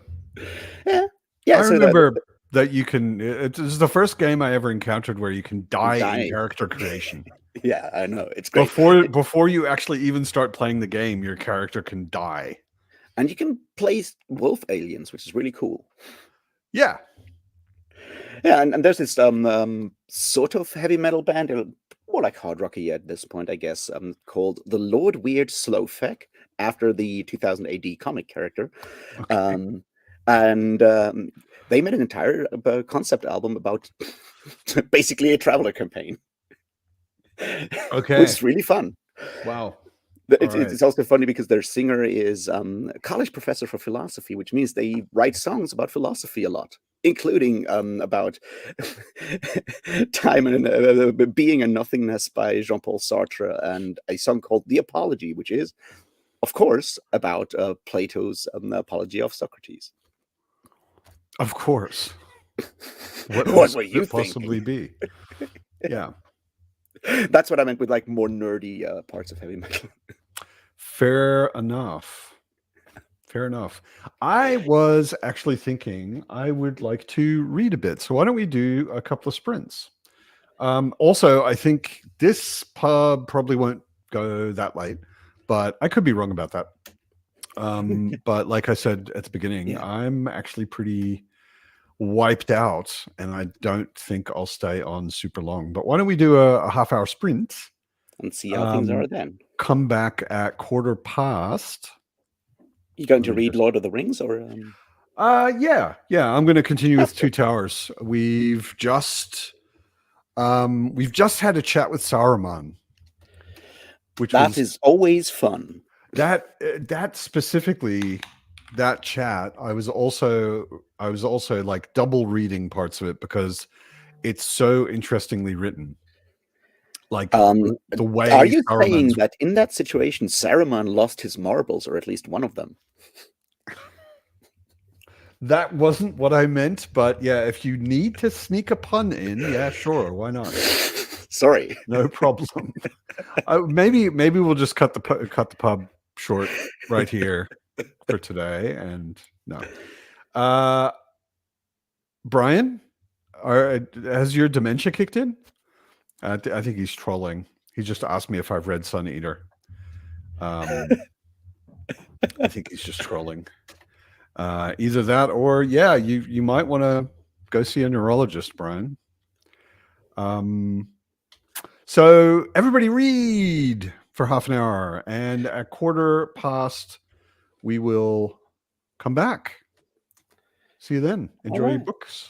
Yeah. I So remember that you can. It is the first game I ever encountered where you can die in die. character creation. Yeah, I know, it's great. Before you actually even start playing the game, your character can die. And you can play wolf aliens, which is really cool. Yeah. Yeah, and there's this sort of heavy metal band, more like hard rocky at this point, I guess, called the Lord Weird Slowfek, after the 2000 AD comic character. Okay. And they made an entire concept album about basically a traveler campaign. Okay. Which is really fun. Wow. It's also funny because their singer is a college professor for philosophy, which means they write songs about philosophy a lot, including about time and being and nothingness by Jean-Paul Sartre, and a song called The Apology, which is, of course, about Plato's Apology of Socrates. Of course. What were you could it possibly thinking? be? Yeah. That's what I meant with like more nerdy parts of heavy metal. Fair enough. Fair enough. I was actually thinking I would like to read a bit. So why don't we do a couple of sprints? Also, I think this pub probably won't go that late, but I could be wrong about that. But like I said at the beginning, Yeah. I'm actually pretty wiped out, and I don't think I'll stay on super long. But why don't we do a half-hour sprint And see how things are then. Come back at 1:15. You going to read Lord of the Rings, or? Yeah. I'm going to continue with Two Towers. We've just had a chat with Saruman, which is always fun. That specifically, that chat, I was also like double reading parts of it because it's so interestingly written. Like the way. Are you saying that in that situation, Saruman lost his marbles, or at least one of them? That wasn't what I meant, but yeah, if you need to sneak a pun in, yeah, sure, why not? Sorry, no problem. Maybe we'll just cut the pub short right here for today. And no, Brian, has your dementia kicked in? I think he's trolling. He just asked me if I've read Sun Eater. I think he's just trolling. Either that, or yeah, you might want to go see a neurologist, Brian. So everybody read for half an hour, and at 1:15 we will come back. See you then. Enjoy your books.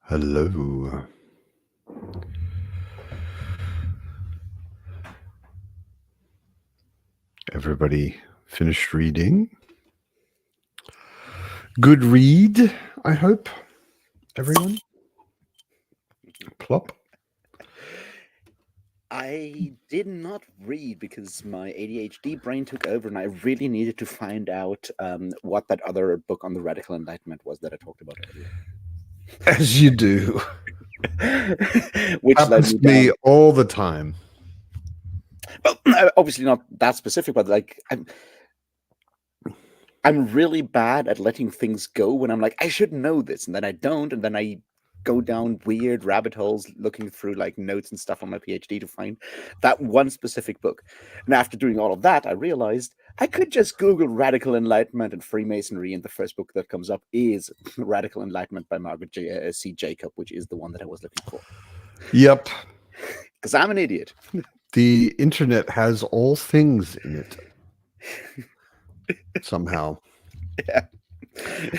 Hello. Everybody finished reading? Good read, I hope. Everyone? Plop. I did not read because my ADHD brain took over, and I really needed to find out what that other book on the radical enlightenment was that I talked about earlier. As you do. Which happens led to me down. all the time. Well, obviously not that specific, but like I'm really bad at letting things go when I'm like, I should know this, and then I don't, and then I go down weird rabbit holes looking through like notes and stuff on my PhD to find that one specific book. And after doing all of that, I realized I could just Google Radical Enlightenment and Freemasonry, and the first book that comes up is Radical Enlightenment by Margaret C. Jacob, which is the one that I was looking for. Yep. Because I'm an idiot. The internet has all things in it. Somehow. Yeah.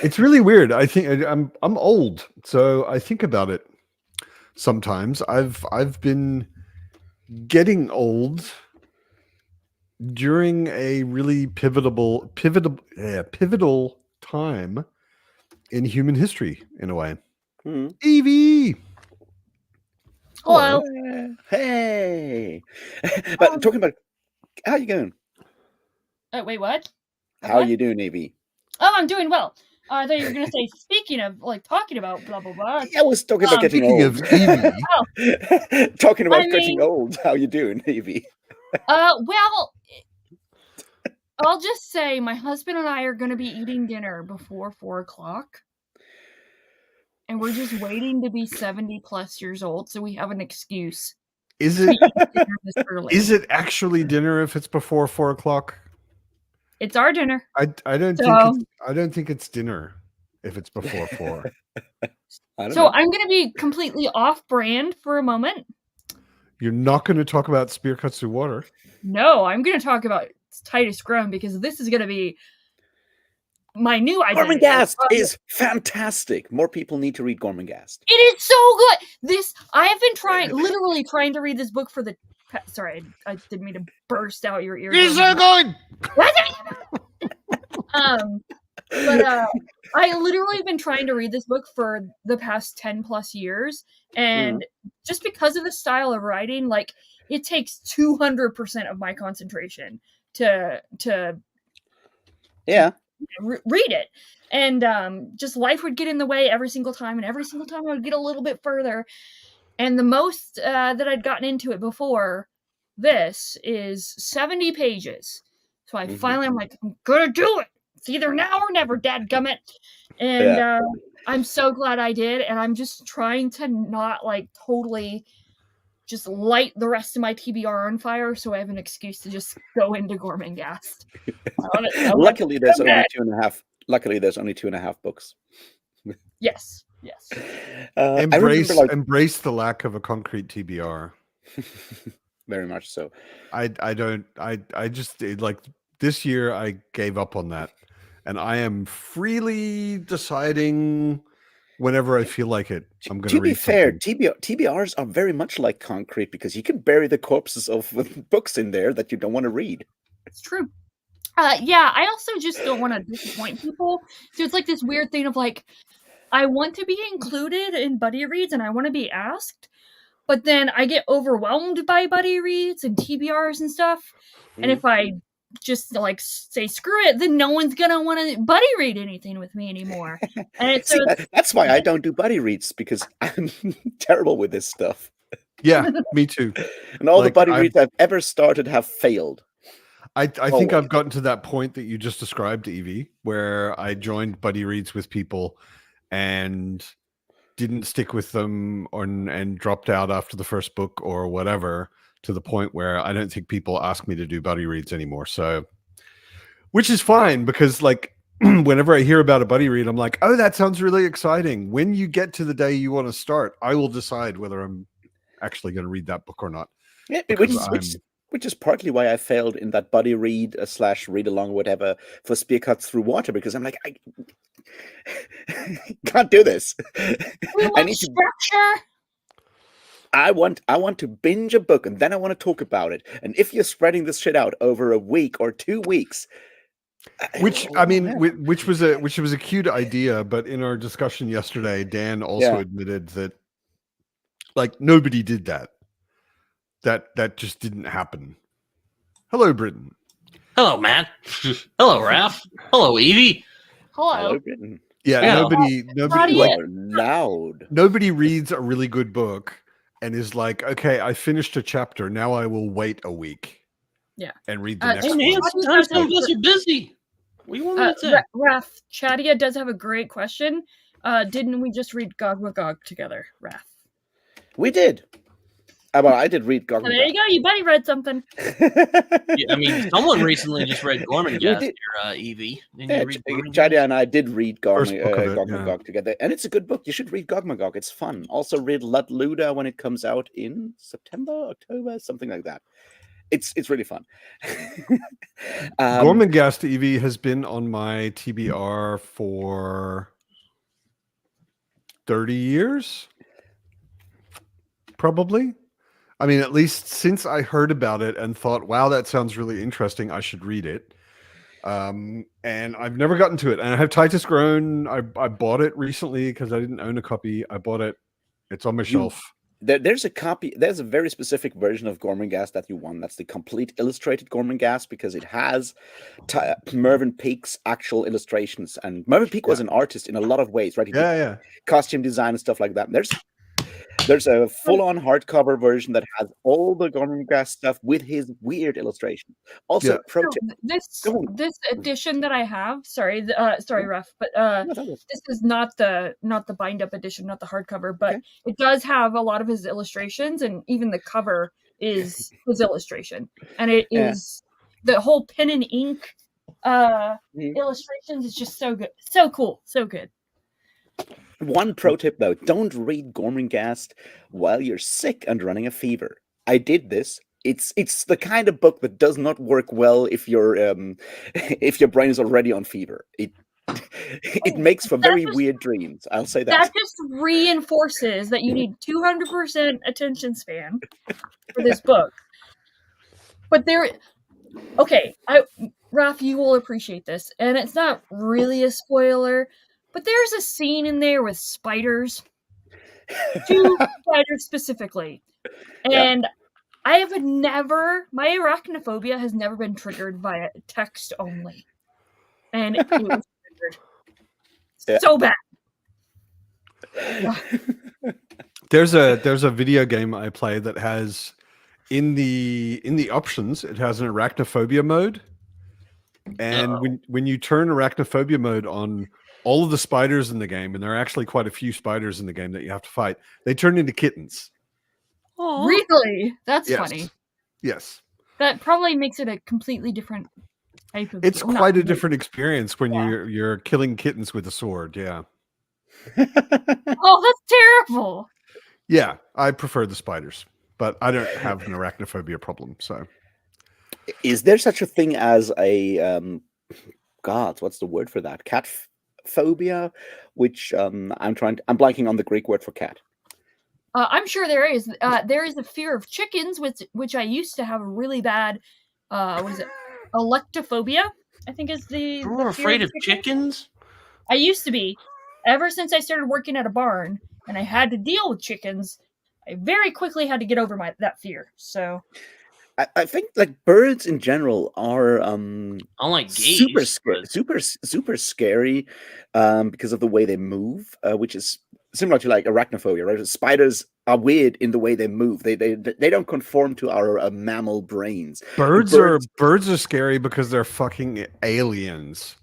It's really weird. I think I'm old, so I think about it sometimes. I've been getting old during a really pivotal time in human history, in a way. Mm. Evie. Hello. Hey. But talking about how you going? Wait, what? How are you doing, Evie? Oh, I'm doing well. I thought you were going to say, speaking of, like, talking about blah, blah, blah. I was talking about getting Speaking old. of Evie. Talking about I getting mean- old. How you doing, Evie? Well, I'll just say my husband and I are going to be eating dinner before 4 o'clock. And we're just waiting to be 70 plus years old, so we have an excuse. Is to it eat dinner this early. is it actually dinner if it's before 4 o'clock? It's our dinner. I don't think it's dinner if it's before 4. I'm going to be completely off brand for a moment. You're not going to talk about spear cuts through water. No, I'm going to talk about Titus Grown because this is going to be my new identity. Gormenghast is fantastic. More people need to read Gormenghast. It is so good. I have been literally trying to read this book for the. Sorry, I didn't mean to burst out your ears. You're so good. But I literally been trying to read this book for the past 10 plus years, and just because of the style of writing, like it takes 200% of my concentration to read it, and just life would get in the way every single time, and every single time I would get a little bit further, and the most that I'd gotten into it before this is 70 pages. So I finally, I'm like, I'm gonna do it. It's either now or never, dadgummit. And I'm so glad I did, and I'm just trying to not like totally just light the rest of my TBR on fire, so I have an excuse to just go into Gormenghast. Luckily, there's only 2.5. Luckily, there's only 2.5 books. Yes. Embrace the lack of a concrete TBR. Very much so. I just like this year I gave up on that, and I am freely deciding whenever I feel like it. I'm going to read. To be fair, TBRs are very much like concrete because you can bury the corpses of books in there that you don't want to read. It's true. I also just don't want to disappoint people. So it's like this weird thing of like, I want to be included in buddy reads and I want to be asked, but then I get overwhelmed by buddy reads and TBRs and stuff. And if I just like say screw it, then no one's gonna want to buddy read anything with me anymore. And that's why I don't do buddy reads, because I'm terrible with this stuff. Yeah, me too. And all the buddy reads I've ever started have failed. I think I've gotten to that point that you just described, Evie, where I joined buddy reads with people and didn't stick with them and dropped out after the first book or whatever, to the point where I don't think people ask me to do buddy reads anymore. So, which is fine, because like whenever I hear about a buddy read, I'm like, oh, that sounds really exciting. When you get to the day you want to start, I will decide whether I'm actually going to read that book or not. Yeah, which is partly why I failed in that buddy read / read along, whatever, for Spear Cuts Through Water, because I'm like, Can't do this. We I want need to. structure. I want to binge a book and then I want to talk about it. And if you're spreading this shit out over a week or 2 weeks, Which oh, I mean, man. which was a cute idea, but in our discussion yesterday, Dan also Yeah. admitted that like nobody did that. That just didn't happen. Hello, Britain. Hello, Matt. Hello, Ralph. Hello, Evie. Hello. Britain. Yeah, Yeah. nobody Claudia. You like are loud. nobody reads a really good book and is like, okay, I finished a chapter. Now I will wait a week. Yeah. And read the Hey, next Hey, one. man, Claudia sometimes does have some of us are busy. What do you want me to say? Raph, Chadia does have a great question. Didn't we just read Gog Magog together, Raph? We did. Well, I did read Gog So there you go. You buddy read something. Yeah, I mean, someone recently just read Gorman Gas did. here, Evie. Didn't Yeah, you read Gorman Chadia and I did read Gog First book of it, yeah. Magog together, and it's a good book. You should read Gog Magog. It's fun. Also, read Lut Luda when it comes out in September, October, something like that. It's really fun. Gormenghast EV has been on my TBR for 30 years, probably. I mean, at least since I heard about it and thought, wow, that sounds really interesting. I should read it. And I've never gotten to it. And I have Titus Grown. I bought it recently because I didn't own a copy. I bought it. It's on my shelf. There's a copy. There's a very specific version of Gormenghast that you want. That's the complete illustrated Gormenghast because it has Mervyn Peake's actual illustrations. And Mervyn Peake was an artist in a lot of ways, right? He did costume design and stuff like that. And there's a full-on hardcover version that has all the Gormenghast stuff with his weird illustration. Also, pro tip. This edition that I have, sorry, Raph, but this is not the bind-up edition, not the hardcover, but it does have a lot of his illustrations, and even the cover is his illustration, and it is the whole pen and ink illustrations is just so good, so cool, so good. One pro tip though, don't read Gormenghast while you're sick and running a fever. I did this. It's the kind of book that does not work well if your brain is already on fever. It makes for very weird dreams. I'll say that. That just reinforces that you need 200% attention span for this book. But Raph, you will appreciate this, and it's not really a spoiler. But there's a scene in there with spiders. 2 spiders specifically. And my arachnophobia has never been triggered via text only. And it was triggered. So bad. There's a video game I play that has in the options, it has an arachnophobia mode. And when you turn arachnophobia mode on, all of the spiders in the game, and there are actually quite a few spiders in the game that you have to fight, they turn into kittens. Oh, really? That's funny. Yes. That probably makes it a completely different type of. It's quite a different experience when you're killing kittens with a sword. Yeah. Oh, that's terrible. Yeah, I prefer the spiders, but I don't have an arachnophobia problem. So, is there such a thing as a God? What's the word for that? Cat phobia, which I'm blanking on the Greek word for cat. I'm sure there is. There is a fear of chickens, which I used to have a really bad. What is it? Electophobia, I think is the. You're afraid of chickens? I used to be. Ever since I started working at a barn and I had to deal with chickens, I very quickly had to get over that fear. So. I think like birds in general are unlike geese, super scary because of the way they move, which is similar to like arachnophobia, right? Spiders are weird in the way they move. They don't conform to our mammal brains. Birds are scary because they're fucking aliens.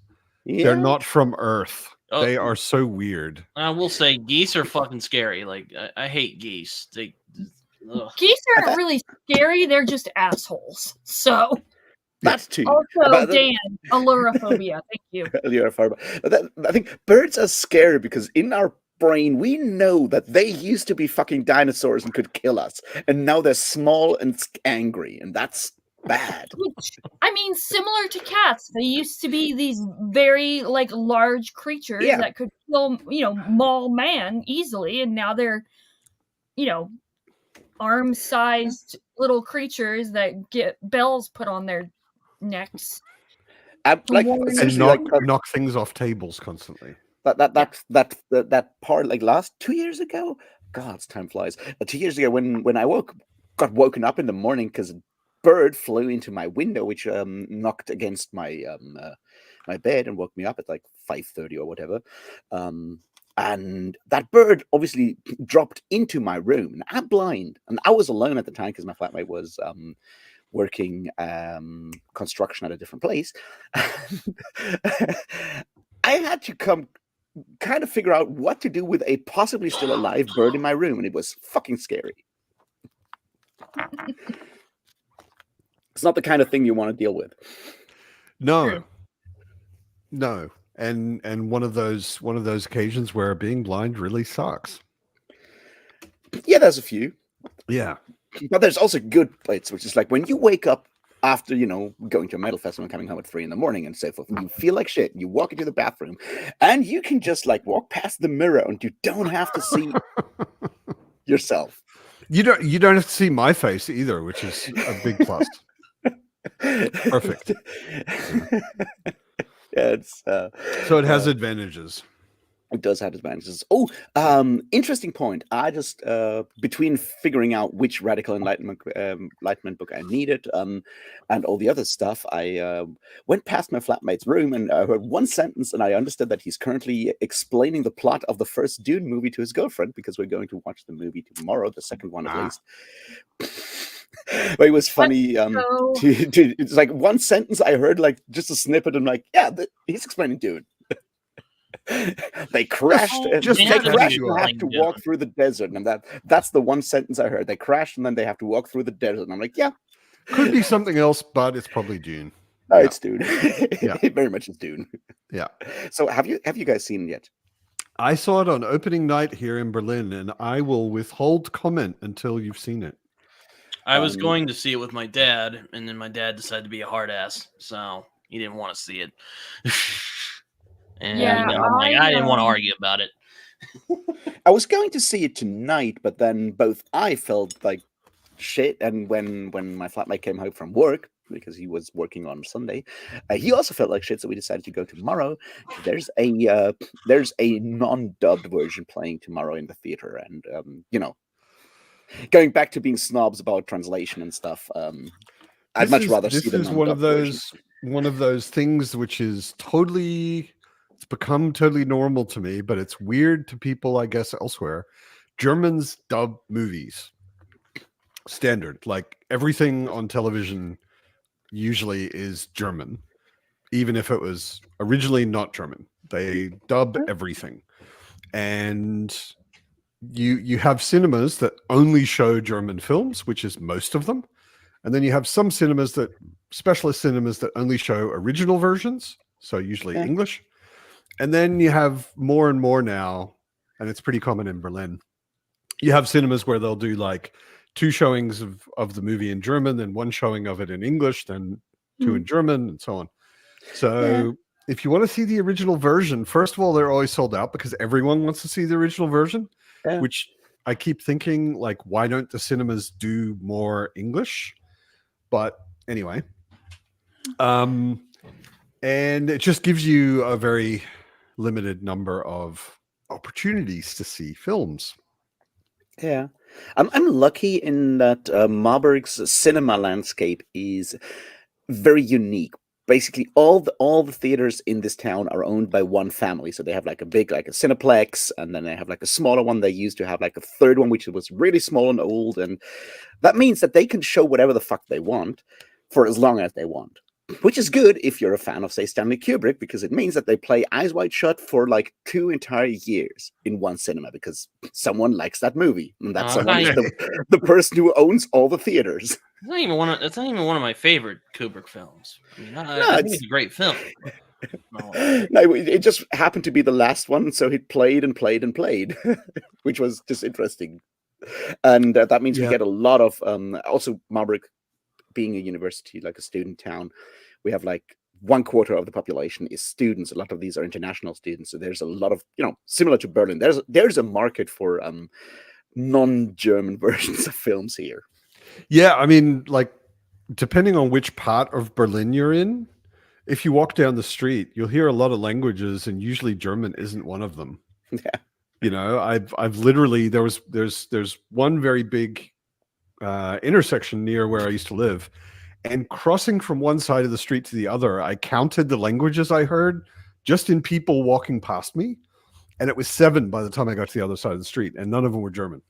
Yeah. They're not from Earth. Oh, they are so weird. I will say geese are fucking scary. Like I hate geese. Geese aren't really scary, they're just assholes. So that's too. Also, Dan, allurophobia. Thank you. Allurophobia. I think birds are scary because in our brain we know that they used to be fucking dinosaurs and could kill us, and now they're small and angry, and that's bad. Which, I mean, similar to cats, they used to be these very like large creatures Yeah. that could kill, maul man easily, and now they're, arm-sized little creatures that get bells put on their necks. Like warn And seriously, knock like knock things off tables constantly. that part, like last 2 years ago. God, time flies. 2 years ago, when I got woken up in the morning because a bird flew into my window, which knocked against my my bed and woke me up at like 5:30 or whatever. And that bird obviously dropped into my room. And I'm blind, and I was alone at the time because my flatmate was working construction at a different place. I had to kind of figure out what to do with a possibly still alive bird in my room, and it was fucking scary. It's not the kind of thing you want to deal with. No. True. No. And one of those occasions where being blind really sucks. Yeah, there's a few. Yeah. But there's also good plates, which is like when you wake up after, going to a metal festival and coming home at 3 a.m. and so forth, and you feel like shit, you walk into the bathroom and you can just like walk past the mirror and you don't have to see yourself. You don't have to see my face either, which is a big plus. Perfect. Yeah, it's So it has advantages. it does have advantages. Oh, interesting point. I just between figuring out which radical enlightenment book I needed, and all the other stuff, I went past my flatmate's room and I heard one sentence, and I understood that he's currently explaining the plot of the first Dune movie to his girlfriend because we're going to watch the movie tomorrow, the second one at least. But it was funny. It's like one sentence I heard, like just a snippet, and like, yeah, he's explaining Dune. They crashed. They crashed and have to walk through the desert, and that's the one sentence I heard. They crashed and then they have to walk through the desert, and I'm like, yeah, could be something else, but it's probably Dune. No, it's Dune. It very much is Dune. Yeah. So have you guys seen it yet? I saw it on opening night here in Berlin, and I will withhold comment until you've seen it. I was going to see it with my dad, and then my dad decided to be a hard ass, so he didn't want to see it. And I didn't want to argue about it. I was going to see it tonight, but then both I felt like shit, and when my flatmate came home from work, because he was working on Sunday, he also felt like shit, so we decided to go tomorrow. There's a non-dubbed version playing tomorrow in the theater, and going back to being snobs about translation and stuff, I'd much rather see the non-dubbed version. One of those things which is it's become totally normal to me, but it's weird to people, I guess, elsewhere. Germans dub movies standard, like everything on television usually is German, even if it was originally not German. They dub everything, and you have cinemas that only show German films, which is most of them, and then you have some specialist cinemas that only show original versions, so usually English. And then you have more and more now, and it's pretty common in Berlin. You have cinemas where they'll do like 2 showings of the movie in German, then 1 showing of it in English, then 2 in German, and so on. So if you want to see the original version, first of all, they're always sold out because everyone wants to see the original version, which I keep thinking, like, why don't the cinemas do more English? But anyway, and it just gives you a very limited number of opportunities to see films. Yeah, I'm lucky in that Marburg's cinema landscape is very unique. Basically, all the theaters in this town are owned by one family. So they have like a big, like a Cineplex, and then they have like a smaller one. They used to have like a third one, which was really small and old, and that means that they can show whatever the fuck they want for as long as they want. Which is good if you're a fan of, say, Stanley Kubrick, because it means that they play Eyes Wide Shut for like 2 entire years in one cinema because someone likes that movie, and that someone is the person who owns all the theaters. That's not even one of my favorite Kubrick films. I mean, I think it's a great film. No, it just happened to be the last one, so he played and played and played, which was just interesting. And that means we get a lot of also Marburg being a university, like a student town, we have like 1/4 of the population is students. A lot of these are international students, so there's a lot of, similar to Berlin. There's a market for non-German versions of films here. Yeah, I mean, like, depending on which part of Berlin you're in, if you walk down the street, you'll hear a lot of languages, and usually German isn't one of them. Yeah. I've literally there's one very big intersection near where I used to live, and crossing from one side of the street to the other, I counted the languages I heard just in people walking past me, and it was 7 by the time I got to the other side of the street, and none of them were German.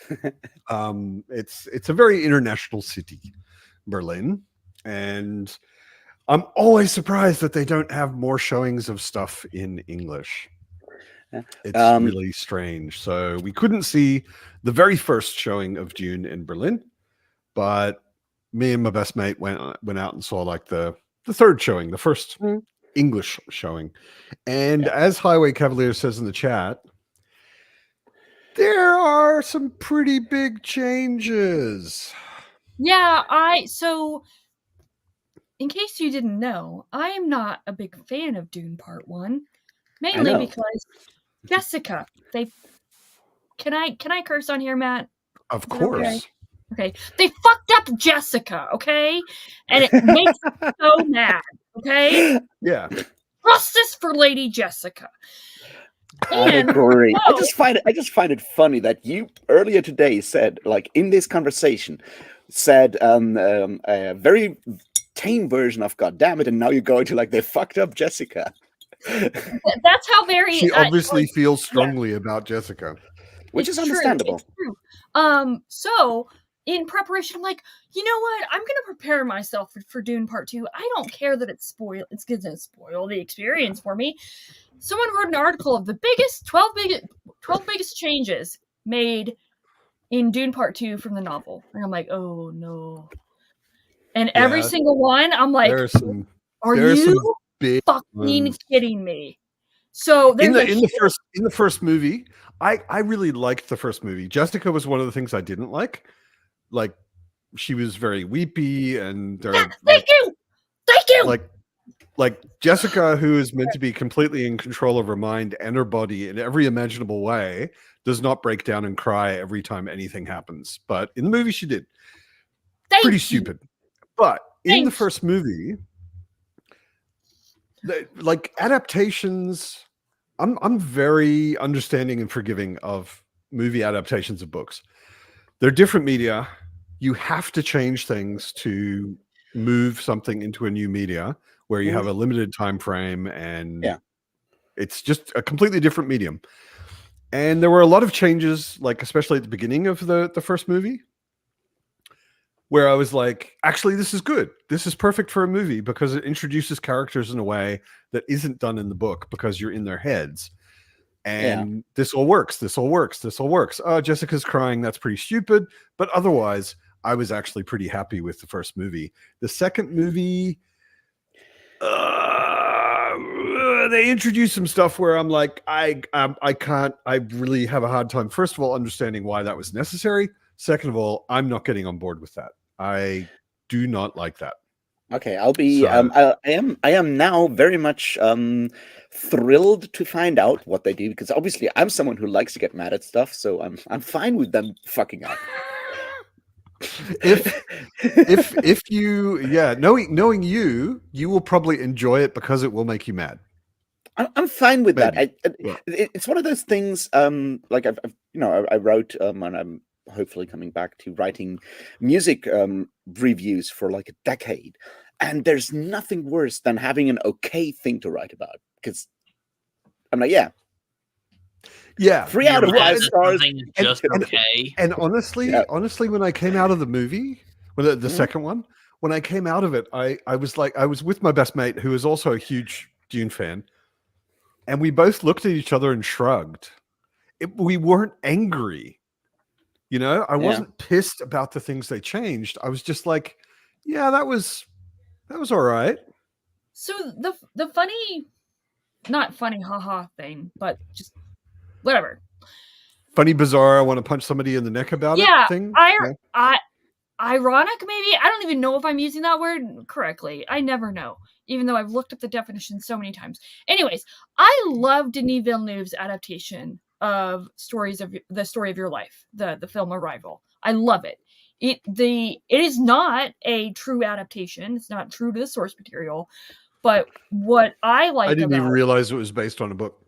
It's a very international city, Berlin, and I'm always surprised that they don't have more showings of stuff in English. It's really strange. So we couldn't see the very first showing of Dune in Berlin, but me and my best mate went out and saw like the third showing, the first English showing. And as Highway Cavalier says in the chat, there are some pretty big changes. Yeah, so in case you didn't know, I am not a big fan of Dune Part 1, mainly because Jessica, can I curse on here, Matt? Of course. Okay. They fucked up Jessica, okay? And it makes me so mad, okay? Yeah. Justice for Lady Jessica. I agree. I just find it funny that you earlier today said, like, in this conversation, said a very tame version of God damn it, and now you're going to like they fucked up Jessica. That's how very she obviously feels strongly about Jessica, which is understandable. It's true. So in preparation, I'm like, you know what? I'm gonna prepare myself for Dune Part 2. I don't care that it's gonna spoil the experience for me. Someone wrote an article of the 12 biggest changes made in Dune Part 2 from the novel, and I'm like, oh no. And every single one, I'm like, are you fucking kidding me? So in the first movie, I really liked the first movie. Jessica was one of the things I didn't like. Like, she was very weepy, and thank you. Like Jessica, who is meant to be completely in control of her mind and her body in every imaginable way, does not break down and cry every time anything happens. But in the movie, she did. Pretty stupid. But in the first movie, like adaptations, I'm very understanding and forgiving of movie adaptations of books. They're different media. You have to change things to move something into a new media where you have a limited time frame, and it's just a completely different medium. And there were a lot of changes, like especially at the beginning of the first movie, where I was like, actually, this is good. This is perfect for a movie because it introduces characters in a way that isn't done in the book because you're in their heads. And this all works. This all works. This all works. Oh, Jessica's crying. That's pretty stupid. But otherwise, I was actually pretty happy with the first movie. The second movie, they introduced some stuff where I'm like, I really have a hard time, first of all, understanding why that was necessary. Second of all, I'm not getting on board with that. I do not like that. Okay, I'll be. I am now very much thrilled to find out what they do, because obviously I'm someone who likes to get mad at stuff, so I'm fine with them fucking up. if you knowing you will probably enjoy it because it will make you mad. I'm fine with that. It's one of those things. Like I wrote, and I'm hopefully coming back to writing music reviews for like a decade, and there's nothing worse than having an okay thing to write about, because I'm like, 3 out of 5 stars, and honestly, when I came out of the movie, when the second one, when I came out of it, I was like, I was with my best mate who is also a huge Dune fan, and we both looked at each other and shrugged. We weren't angry. I wasn't pissed about the things they changed. I was just like, that was all right. So the funny, not funny, haha thing, but just whatever. Funny, bizarre, I want to punch somebody in the neck about it thing. ironic, maybe. I don't even know if I'm using that word correctly. I never know, even though I've looked up the definition so many times. Anyways, I love Denis Villeneuve's adaptation of the story of your life, the film Arrival. I love it. It is not a true adaptation. It's not true to the source material. But what I like I didn't about even realize it was based on a book.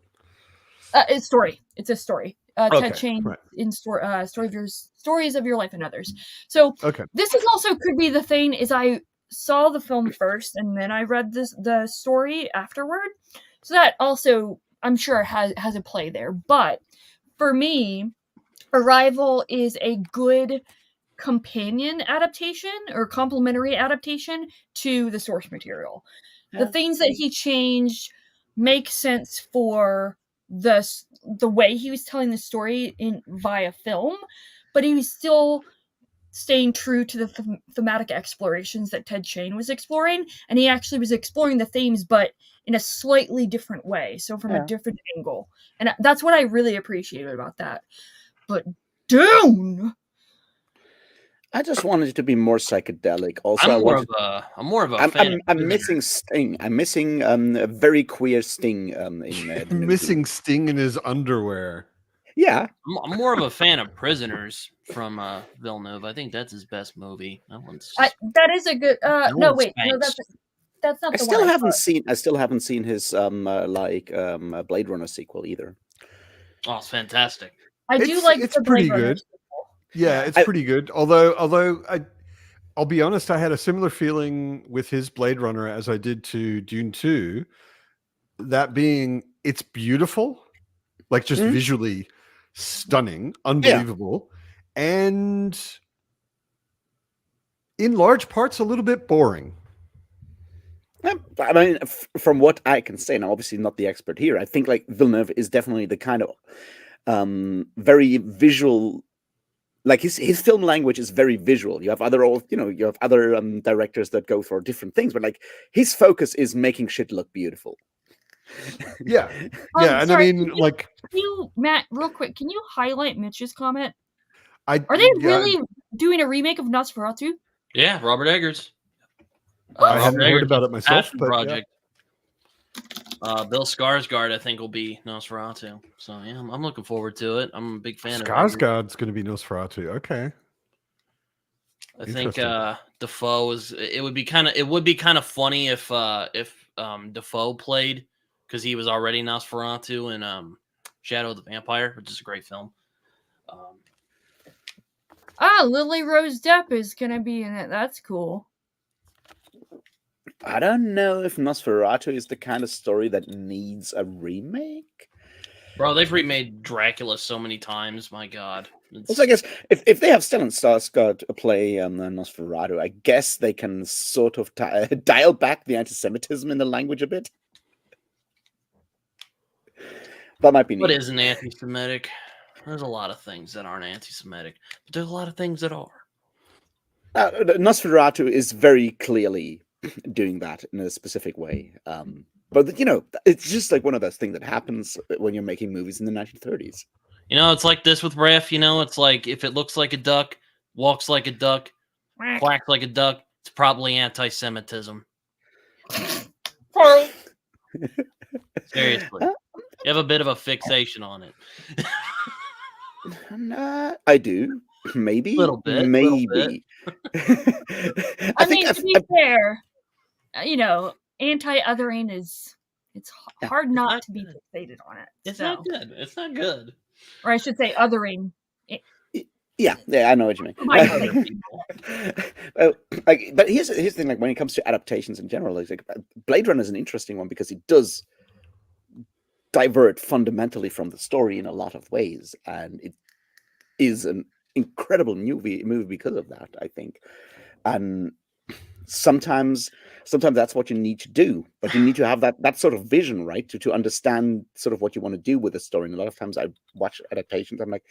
it's story. It's a story. Okay, Ted Chiang right. in stories of your life and others. So Okay. this is also could be the thing is I saw the film first and then I read the story afterward. So that also I'm sure has a play there. But for me, Arrival is a good companion adaptation or complementary adaptation to the source material. The things that he changed make sense for the way he was telling the story via film, but he was still staying true to the thematic explorations that Ted Chiang was exploring, and he actually was exploring the themes, but in a slightly different way, so from a different angle, and that's what I really appreciated about that. But Dune, I just wanted it to be more psychedelic. Also, I'm more of a fan. I'm missing Sting. I'm missing a very queer Sting in the movie. Missing Sting in his underwear. Yeah, I'm more of a fan of Prisoners from Villeneuve. I think that's his best movie. That one's that is a good. No, wait, no, spanks. that's not. I still haven't seen his Blade Runner sequel either. Oh, it's fantastic. I do like it's the pretty Blade Runner good. sequel. Yeah, it's pretty good. Although I'll be honest, I had a similar feeling with his Blade Runner as I did to Dune 2. That being, it's beautiful, like just visually stunning, unbelievable, and in large parts a little bit boring. I mean, from what I can say, and I'm obviously not the expert here, I think like Villeneuve is definitely the kind of very visual. Like his film language is very visual. You have other directors that go for different things, but like his focus is making shit look beautiful. Yeah, yeah, and sorry, I mean, Matt, real quick, can you highlight Mitch's comment? Are they really doing a remake of Nosferatu? Yeah, Robert Eggers. I hadn't heard about it myself, but project. Bill Skarsgård, I think, will be Nosferatu. So yeah, I'm looking forward to it. I'm a big fan of Skarsgård's going to be Nosferatu. Okay. I think Defoe is. It would be kind of funny if Defoe played, because he was already Nosferatu in Shadow of the Vampire, which is a great film. Lily Rose Depp is going to be in it. That's cool. I don't know if Nosferatu is the kind of story that needs a remake. Bro, they've remade Dracula so many times. My God. Also, I guess if they have Stellan Skarsgård play Nosferatu, I guess they can sort of dial back the anti-Semitism in the language a bit. That might be neat. What isn't anti-Semitic? There's a lot of things that aren't anti-Semitic, but there's a lot of things that are. Nosferatu is very clearly doing that in a specific way. But, it's just like one of those things that happens when you're making movies in the 1930s. It's like this with Ref, it's like if it looks like a duck, walks like a duck, quacks like a duck, it's probably anti-Semitism. Sorry. Seriously. You have a bit of a fixation on it. I do. Maybe. A little bit. Maybe. I mean, to be fair, anti-othering is hard not to be fixated on it. It's not good. It's not good. Or I should say othering. Yeah, I know what you mean. But here's the thing, like when it comes to adaptations in general, like Blade Runner is an interesting one because it does divert fundamentally from the story in a lot of ways, and it is an incredible movie because of that, I think. And sometimes that's what you need to do, but you need to have that sort of vision, right, to understand sort of what you want to do with the story. And a lot of times I watch adaptations, I'm like,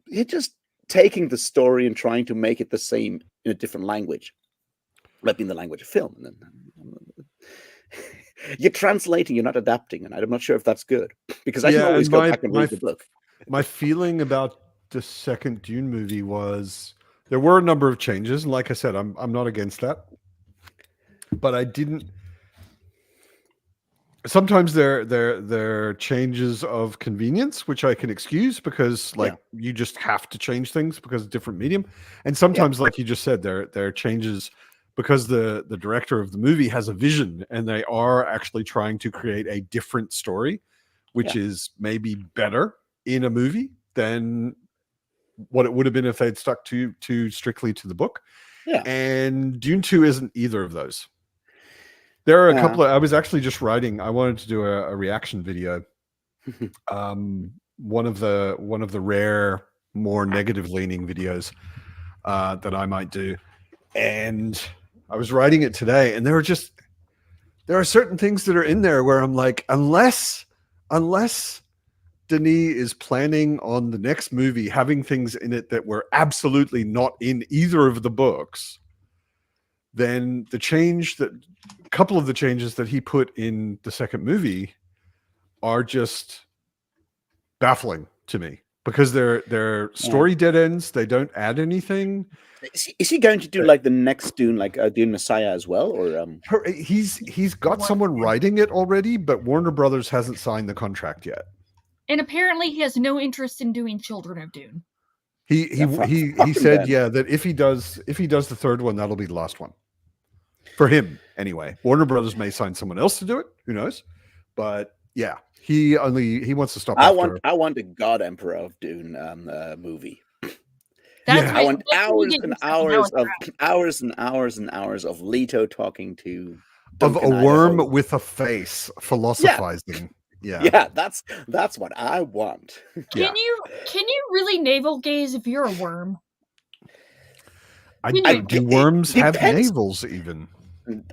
you're just taking the story and trying to make it the same in a different language, that being the language of film. And then you're translating, you're not adapting, and I'm not sure if that's good, because I can always go back and read the book. My feeling about the second Dune movie was There were a number of changes, and like I said, I'm not against that, but I didn't. Sometimes they're changes of convenience, which I can excuse because you just have to change things because of different medium, and sometimes, like you just said, they're changes because the director of the movie has a vision and they are actually trying to create a different story, which is maybe better in a movie than what it would have been if they'd stuck too strictly to the book. Yeah. And Dune 2 isn't either of those. There are a couple of, I was actually just writing, I wanted to do a reaction video. One of the rare, more negative leaning videos that I might do. And I was writing it today, and there are certain things that are in there where I'm like, unless Denis is planning on the next movie having things in it that were absolutely not in either of the books, then a couple of the changes that he put in the second movie are just baffling to me because they're story dead ends. They don't add anything. Is he going to do like the next Dune, like Dune Messiah as well, or he's got someone writing it already, but Warner Brothers hasn't signed the contract yet. And apparently, he has no interest in doing Children of Dune. He said that if he does the third one, that'll be the last one for him anyway. Warner Brothers may sign someone else to do it. Who knows? But yeah, he wants to stop. I want the God Emperor of Dune movie. I want hours and hours of Leto talking to Duncan of a worm with a face philosophizing. Yeah, that's what I want. Can you really navel gaze if you're a worm? Do worms have navels even?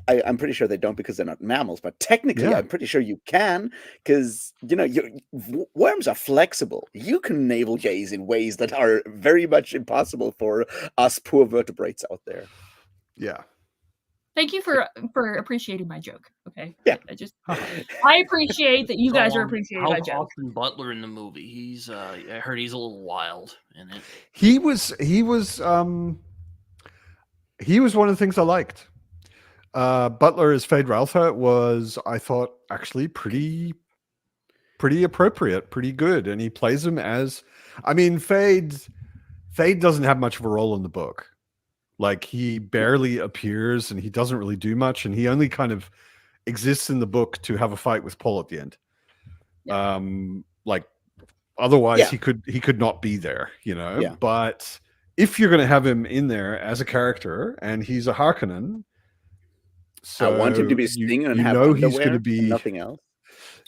I'm pretty sure they don't because they're not mammals, but technically I'm pretty sure you can because, worms are flexible. You can navel gaze in ways that are very much impossible for us poor vertebrates out there. Yeah. Thank you for appreciating my joke. Okay. Yeah. I appreciate that you guys are appreciating my joke. Austin Butler in the movie. He's I heard he's a little wild in it. He was one of the things I liked. Butler as Fade Ralpha was, I thought, actually pretty appropriate, pretty good, and he plays him as, Fade doesn't have much of a role in the book. Like, he barely appears, and he doesn't really do much, and he only kind of exists in the book to have a fight with Paul at the end. Yeah. Otherwise he could not be there, Yeah. But if you're going to have him in there as a character, and he's a Harkonnen. So I want him to be singing and have underwear, he's going to be nothing else.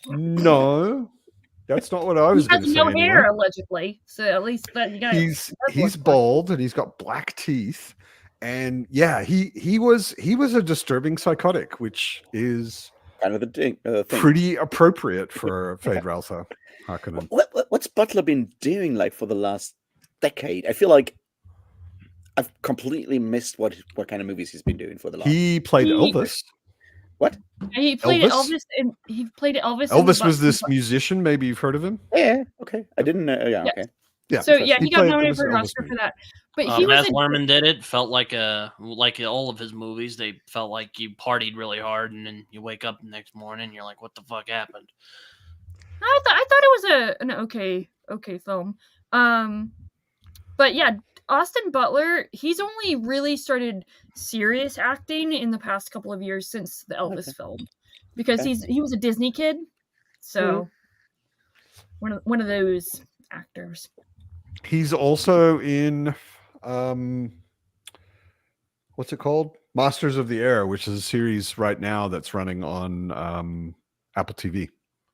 No, that's not what I was going to say. He has no hair, allegedly. So at least that you guys. He's bald and he's got black teeth, and he was a disturbing psychotic, which is kind of the thing. Pretty appropriate for Fade Ralpha Harkonnen. What's Butler been doing like for the last decade? I feel like I've completely missed what kind of movies he's been doing for the last. He played Elvis. What? He played Elvis, and he played Elvis. Elvis was this musician. Maybe you've heard of him. Yeah. Okay. I didn't know. Okay. Yeah. So he got nominated for an Oscar for that. But he was. Baz Luhrmann did it. Felt like all of his movies. They felt like you partied really hard, and then you wake up the next morning, and you're like, "What the fuck happened?" I thought it was an okay film. But yeah. Austin Butler, he's only really started serious acting in the past couple of years since the Elvis film, because he was a Disney kid, so one of those actors. He's also in what's it called? Masters of the Air, which is a series right now that's running on Apple TV.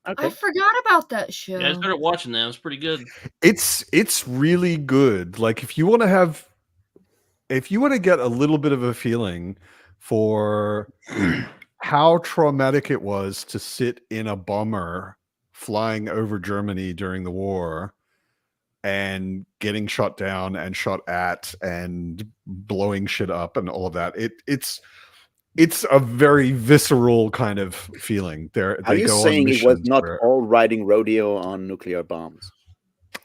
Okay. I forgot about that show. Yeah, I started watching that. It was pretty good. It's really good. Like, if you want to get a little bit of a feeling for how traumatic it was to sit in a bomber flying over Germany during the war and getting shot down and shot at and blowing shit up and all of that. It's a very visceral kind of feeling. Are you saying it was not all riding rodeo on nuclear bombs?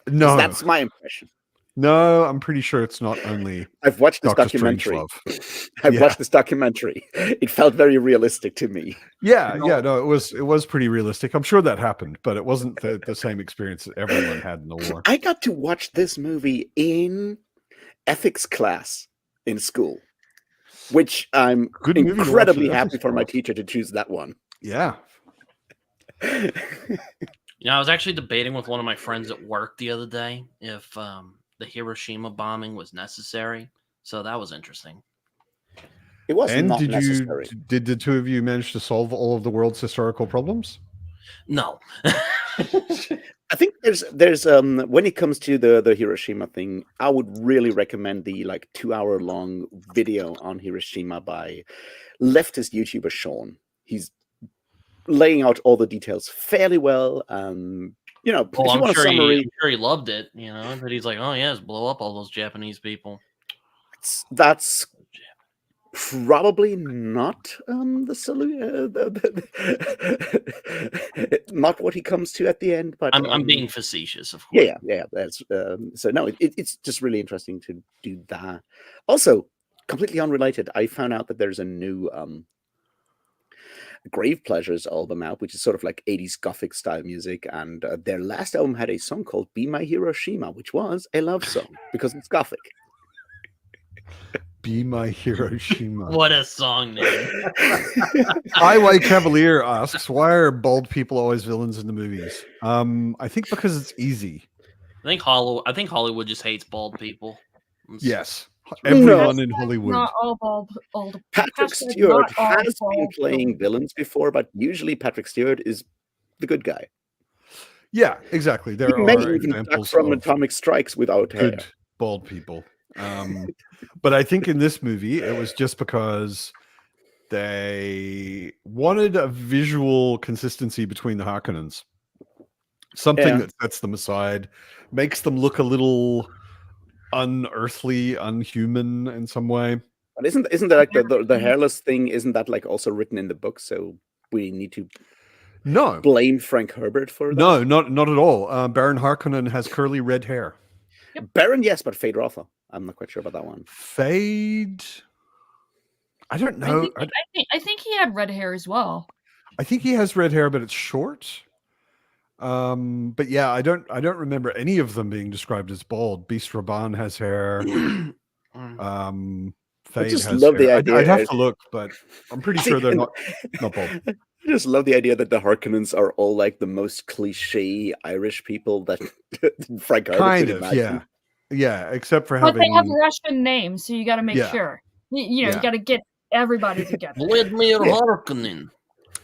No, that's my impression. No, I'm pretty sure it's not only I've watched this Doctor documentary. Strangelove. I've Yeah. watched this documentary. It felt very realistic to me. Yeah, no, it was pretty realistic. I'm sure that happened, but it wasn't the same experience that everyone had in the war. I got to watch this movie in ethics class in school, which I'm Good movie to watch incredibly in happy ethics for my class. teacher to choose that one. Yeah. I was actually debating with one of my friends at work the other day if the Hiroshima bombing was necessary. So that was interesting. It was And not did necessary. did the two of you manage to solve all of the world's historical problems? No. I think there's when it comes to the Hiroshima thing, I would really recommend the 2-hour long video on Hiroshima by leftist YouTuber Sean. He's laying out all the details fairly well. If you I'm want a summary, I'm sure he loved it, but he's like, oh yeah, let's blow up all those Japanese people. that's probably not the solution. Not what he comes to at the end. But I'm being facetious, of course. Yeah. That's so no. It's just really interesting to do that. Also, completely unrelated, I found out that there's a new Grave Pleasures album out, which is sort of like 80s gothic style music, and their last album had a song called "Be My Hiroshima," which was a love song because it's gothic. Be My Hiroshima. What a song name. I White Cavalier asks, why are bald people always villains in the movies? I think because it's easy. I think Hollywood just hates bald people. Yes. Everyone No. in Hollywood. Not all bald. Patrick Hashtag Stewart not all has been bald playing villains. villains before, but usually Patrick Stewart is the good guy. Yeah, exactly. There He may are even duck examples from of Atomic Strikes without hair. good bald people. But I think in this movie, it was just because they wanted a visual consistency between the Harkonnens. Something that sets them aside, makes them look a little unearthly, unhuman in some way. But isn't that like the hairless thing? Isn't that like also written in the book? So we need to blame Frank Herbert for that? No, not at all. Baron Harkonnen has curly red hair. Yep. Baron, yes, but Fade Rotha. I'm not quite sure about that one. Fade, I don't know. I think he had red hair as well. I think he has red hair, but it's short. But yeah, I don't remember any of them being described as bald. Beast Raban has hair. Fade just has love hair. the idea. I'd have to look, but I'm pretty sure they're not bald. I just love the idea that the Harkonnens are all like the most cliche Irish people that Frank Herbert Kind could of, imagine. yeah. Except for But having they have Russian names, so you got to make Yeah. sure. You got to get everybody together. Vladimir Harkonnen.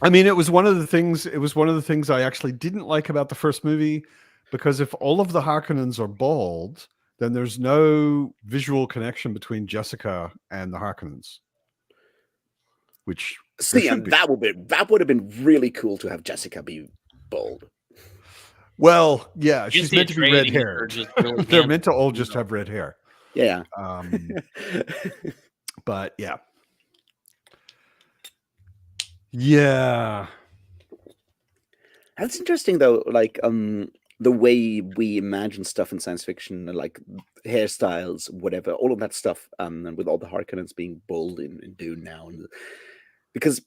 I mean, it was one of the things I actually didn't like about the first movie, because if all of the Harkonnens are bald, then there's no visual connection between Jessica and the Harkonnens. Which and that would have been really cool to have Jessica be bald. Well, yeah, she's meant to be red haired. Really They're meant to all just have red hair. Yeah. But yeah. Yeah. That's interesting though, like the way we imagine stuff in science fiction, like hairstyles, whatever, all of that stuff, and with all the Harkonnens being bald in Dune now, because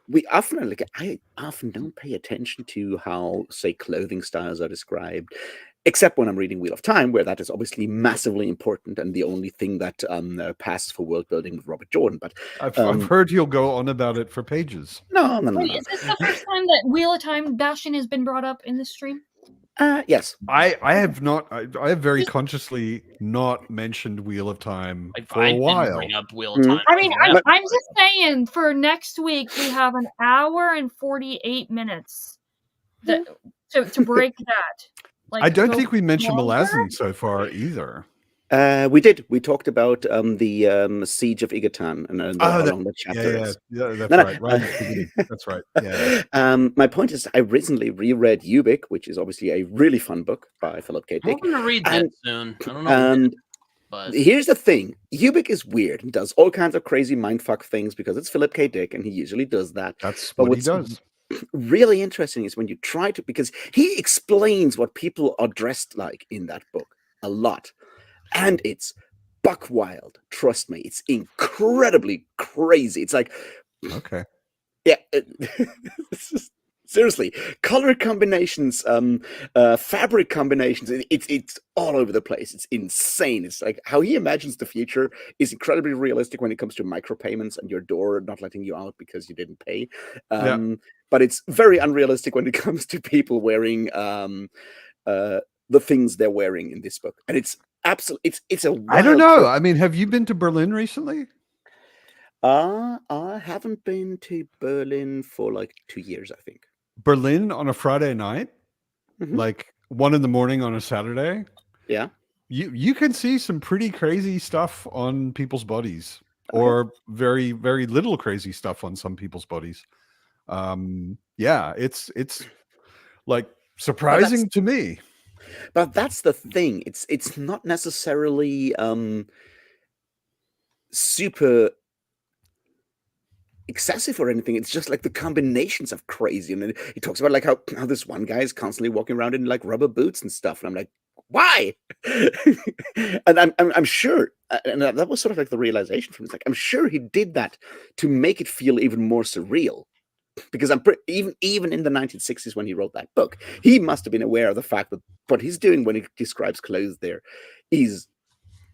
we often I often don't pay attention to how, say, clothing styles are described, except when I'm reading Wheel of Time, where that is obviously massively important and the only thing that passes for world building with Robert Jordan. But I've heard he'll go on about it for pages. No. Wait, is this the first time that Wheel of Time bashing has been brought up in this stream? Yes. I have not. I have very consciously not mentioned Wheel of Time for a while. Didn't bring up Wheel of Time. I mean, I'm just saying, for next week we have an hour and 48 minutes to break that. I don't think we mentioned Malazan so far either. We did. We talked about the siege of Igatan and how long the chapter is. Yeah, that's right. That's right. Yeah. My point is, I recently reread Ubik, which is obviously a really fun book by Philip K. Dick. I'm going to read that soon. I don't know. And but here's the thing: Ubik is weird and does all kinds of crazy mindfuck things because it's Philip K. Dick, and he usually does that. That's what he does. Really interesting is when you try to, because he explains what people are dressed like in that book a lot. and it's buck wild. Trust me, it's incredibly crazy. It's like, Okay. yeah, seriously, color combinations, fabric combinations. It's all over the place. It's insane. It's like how he imagines the future is incredibly realistic when it comes to micropayments and your door not letting you out because you didn't pay. Yeah. But it's very unrealistic when it comes to people wearing the things they're wearing in this book, and it's absolutely it's a wild I don't know. trip. I mean, have you been to Berlin recently? I haven't been to Berlin for like 2 years, I think. Berlin on a Friday night, Mhm. like 1 a.m. on a Saturday. Yeah. You can see some pretty crazy stuff on people's bodies, Okay. or very, very little crazy stuff on some people's bodies. Yeah, it's like surprising to me. But that's the thing. It's not necessarily super excessive or anything. It's just like the combinations of crazy. And then he talks about like how this one guy is constantly walking around in like rubber boots and stuff. And I'm like, why? And I'm sure, and that was sort of like the realization from it. Like, I'm sure he did that to make it feel even more surreal. Because even in the 1960s when he wrote that book, he must have been aware of the fact that what he's doing when he describes clothes there is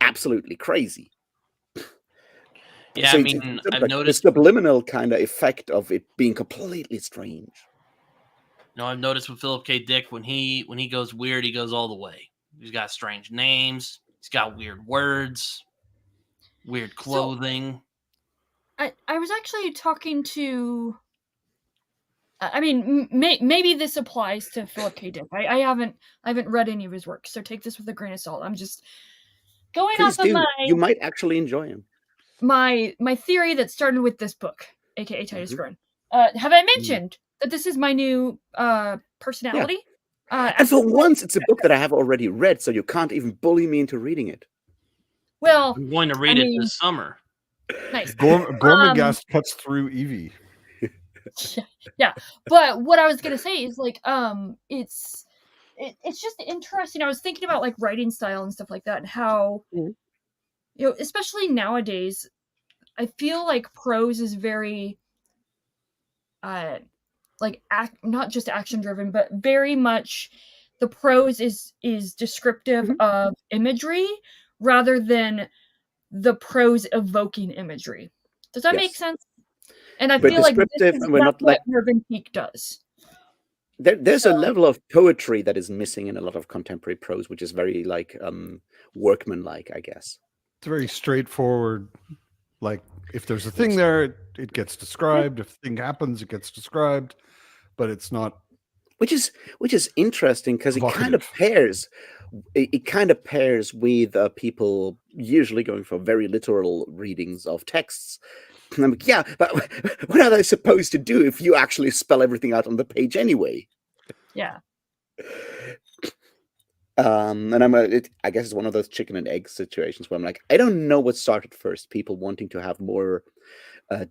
absolutely crazy. Yeah, So I it's mean, sort of I've like noticed. the subliminal kind of effect of it being completely strange. No, I've noticed with Philip K. Dick when he goes weird, he goes all the way. He's got strange names. He's got weird words, weird clothing. I was actually talking to. I mean, maybe this applies to Philip K. Dick. I haven't read any of his work, so take this with a grain of salt. I'm just going Please off of do. You might actually enjoy him. my theory that started with this book, aka Titus Mhm. Grown. Have I mentioned that this is my new personality? And for once, it's a book that I have already read, so you can't even bully me into reading it. Well, I'm going to I read it mean, this summer. nice. Gormenghast cuts through Evie. Yeah, but what I was gonna say is like, it's just interesting. I was thinking about like writing style and stuff like that, and how Mhm. you know, especially nowadays, I feel like prose is very like not just action driven, but very much the prose is descriptive Mhm. of imagery rather than the prose evoking imagery. Does that make Yes. sense? And I We're feel like this descriptive, is and we're that's not what like Urban Peak does. there's So a level of poetry that is missing in a lot of contemporary prose, which is very like workmanlike, I guess. It's very straightforward. Like if there's a thing there, it gets described. If a thing happens, it gets described, but it's not Which is interesting because it kind of evocative. pairs with people usually going for very literal readings of texts. And I'm like, yeah, but what are they supposed to do if you actually spell everything out on the page anyway? yeah. And I guess it's one of those chicken and egg situations where I'm like, I don't know what started first: people wanting to have more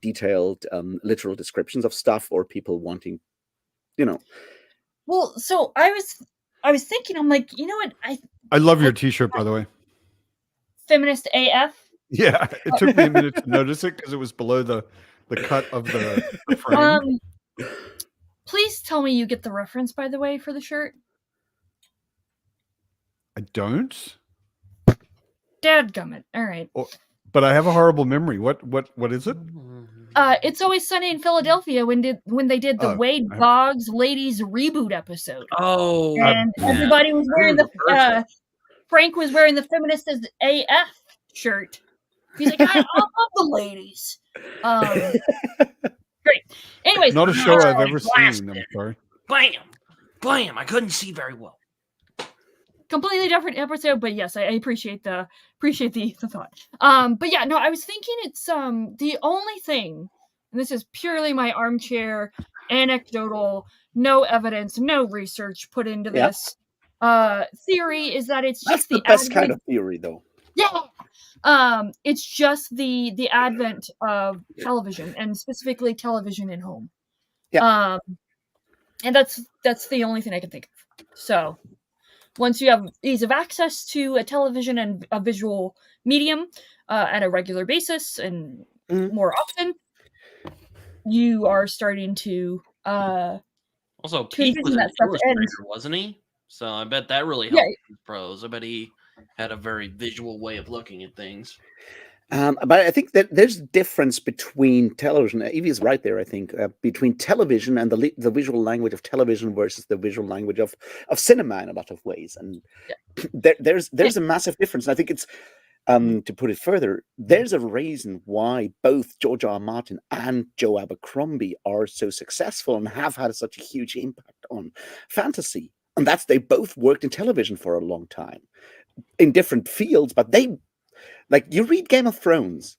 detailed, literal descriptions of stuff, or people wanting, you know. Well, so I was thinking, I'm like, you know what? I love your T-shirt, by the way. Feminist AF. Yeah, it took me a minute to notice it because it was below the cut of the frame. Please tell me you get the reference, by the way, for the shirt. I don't. Dadgummit. All right. But I have a horrible memory. What is it? It's Always Sunny in Philadelphia when they did the Wade Boggs Ladies reboot episode. Oh, and everybody was wearing the Frank was wearing the Feminist as AF shirt. He's like, I love the ladies. Great. Anyways, not a show I've ever seen. I'm sorry. Bam! I couldn't see very well. Completely different episode, but yes, I appreciate the thought. But yeah, no, I was thinking it's the only thing, and this is purely my armchair anecdotal, no evidence, no research put into this theory, is that it's just the best kind of theory, though. Yeah. It's just the advent of television, and specifically television in home. Yeah. And that's the only thing I can think of. So once you have ease of access to a television and a visual medium at a regular basis and more often, you are starting to Also, Pete was envision an that stuff. And illustrator, wasn't he? So I bet that really yeah, helped his prose. I bet he had a very visual way of looking at things. But I think that there's a difference between television. Evie is right there. I think between television and the visual language of television versus the visual language of cinema in a lot of ways, and there's a massive difference. And I think it's to put it further, there's a reason why both George R. R. Martin and Joe Abercrombie are so successful and have had such a huge impact on fantasy, and that's they both worked in television for a long time in different fields, but they. Like, you read Game of Thrones,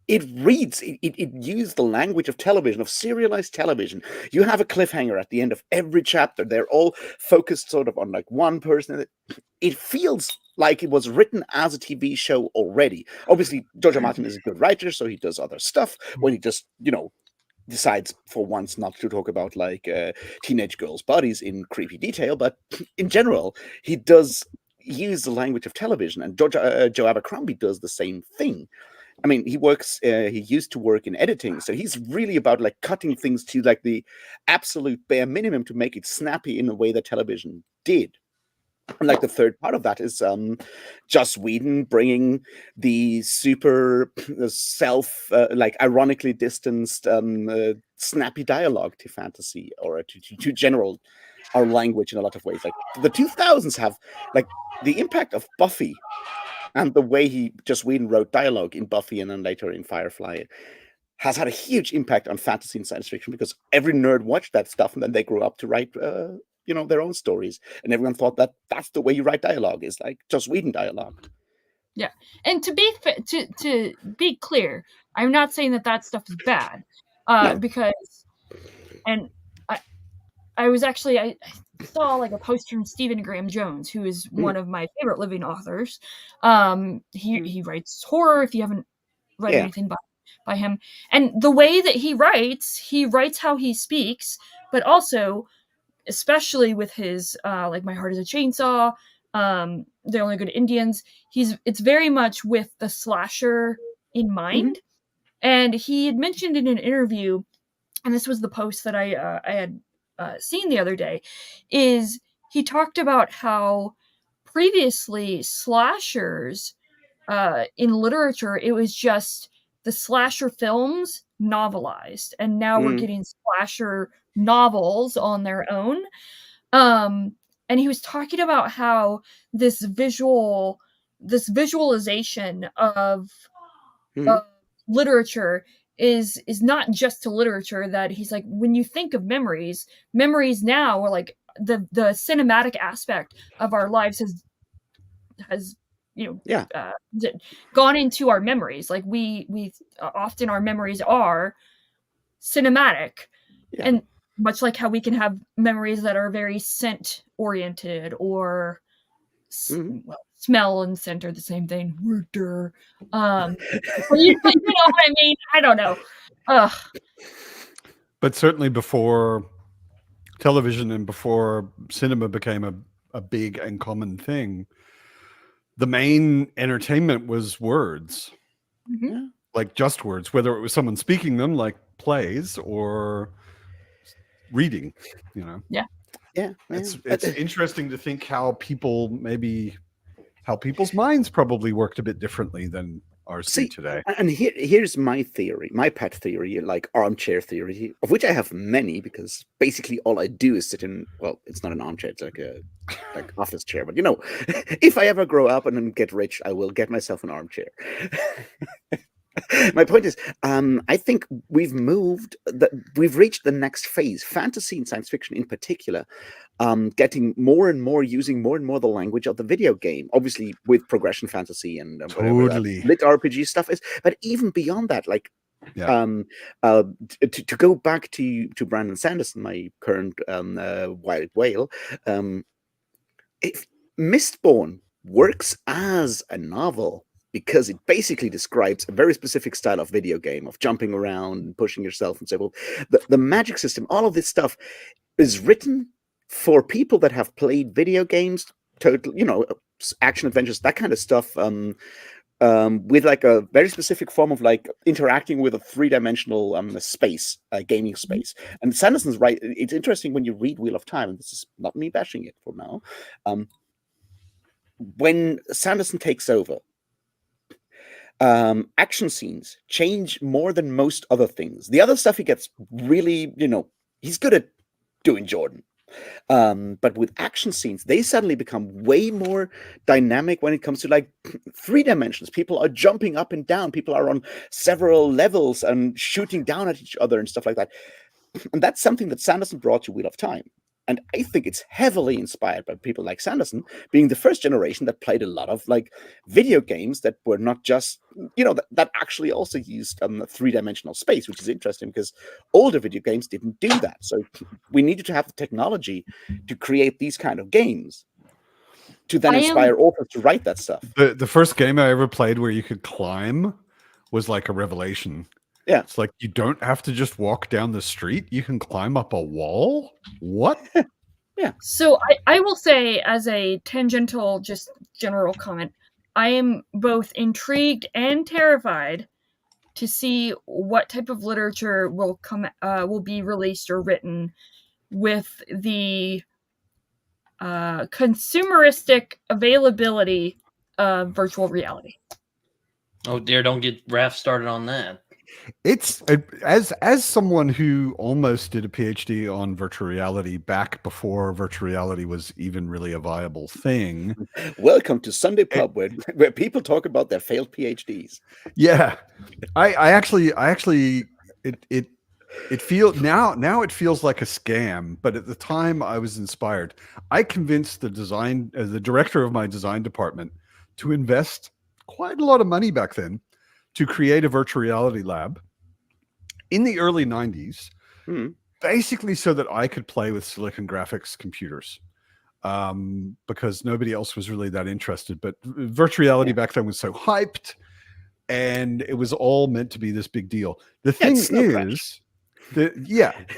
it used the language of television, of serialized television. You have a cliffhanger at the end of every chapter. They're all focused sort of on like one person. It feels like it was written as a TV show already. Obviously, George R. Martin is a good writer, so he does other stuff when he just, decides for once not to talk about like teenage girls' bodies in creepy detail. But in general, he does use the language of television, and Joe Abercrombie does the same thing. I mean, he used to work in editing, so he's really about like cutting things to like the absolute bare minimum to make it snappy in a way that television did. And like the third part of that is Joss Whedon bringing the super like ironically distanced snappy dialogue to fantasy or to general our language in a lot of ways. Like the 2000s have like the impact of Buffy and the way Joss Whedon wrote dialogue in Buffy and then later in Firefly has had a huge impact on fantasy and science fiction because every nerd watched that stuff and then they grew up to write their own stories, and everyone thought that that's the way you write dialogue, is like Joss Whedon dialogue. Yeah, and to be clear, I'm not saying that stuff is bad, No. because, and I was actually I saw like a post from Stephen Graham Jones, who is one of my favorite living authors. He writes horror. If you haven't read anything by him, and the way that he writes how he speaks, but also, especially with his like My Heart is a Chainsaw, They're Only Good Indians, it's very much with the slasher in mind. And he had mentioned in an interview, and this was the post that I had seen the other day, is he talked about how previously slashers in literature, it was just the slasher films novelized, and now we're getting slasher novels on their own. And he was talking about how this visualization of literature is not just to literature, that he's like, when you think of memories now are like the cinematic aspect of our lives has gone into our memories. Like we often, our memories are cinematic, and much like how we can have memories that are very scent oriented or smell and scent are the same thing. You know what I mean? I don't know. But certainly before television and before cinema became a big and common thing, the main entertainment was words. Like just words, whether it was someone speaking them like plays or reading, It's interesting to think how people's minds probably worked a bit differently than ours do today. And here's my theory, my pet theory, like armchair theory, of which I have many, because basically all I do is sit in, well, it's not an armchair, it's like a office chair, but if I ever grow up and then get rich, I will get myself an armchair. My point is, I think we've reached the next phase, fantasy and science fiction in particular, getting more and more, using more and more the language of the video game, obviously with progression fantasy and whatever lit RPG stuff is, but even beyond that, like to go back to Brandon Sanderson, my current Wild Whale, Mistborn works as a novel because it basically describes a very specific style of video game, of jumping around and pushing yourself and so forth. The magic system, all of this stuff is written for people that have played video games total, action adventures, that kind of stuff. With like a very specific form of like interacting with a three-dimensional space, gaming space. And Sanderson's right. It's interesting when you read Wheel of Time, and this is not me bashing it for now. When Sanderson takes over, action scenes change more than most other things. The other stuff he gets really, he's good at doing Jordan. But with action scenes, they suddenly become way more dynamic when it comes to like 3 dimensions. People are jumping up and down. People are on several levels and shooting down at each other and stuff like that. And that's something that Sanderson brought to Wheel of Time. And I think it's heavily inspired by people like Sanderson, being the first generation that played a lot of like video games that were not just, that actually also used a 3-dimensional space, which is interesting because older video games didn't do that. So we needed to have the technology to create these kind of games to then inspire authors to write that stuff. The first game I ever played where you could climb was like a revelation. Yeah. It's like you don't have to just walk down the street. You can climb up a wall. What? Yeah. So I will say, as a tangential, just general comment, I am both intrigued and terrified to see what type of literature will be released or written with the consumeristic availability of virtual reality. Oh dear, don't get Raph started on that. It's as someone who almost did a PhD on virtual reality back before virtual reality was even really a viable thing. Welcome to Sunday Pub, where people talk about their failed PhDs. Yeah, I actually it feels now it feels like a scam, but at the time I was inspired. I convinced the director of my design department to invest quite a lot of money back then to create a virtual reality lab in the early 90s, basically so that I could play with Silicon Graphics computers, because nobody else was really that interested. But virtual reality back then was so hyped, and it was all meant to be this big deal. The thing is,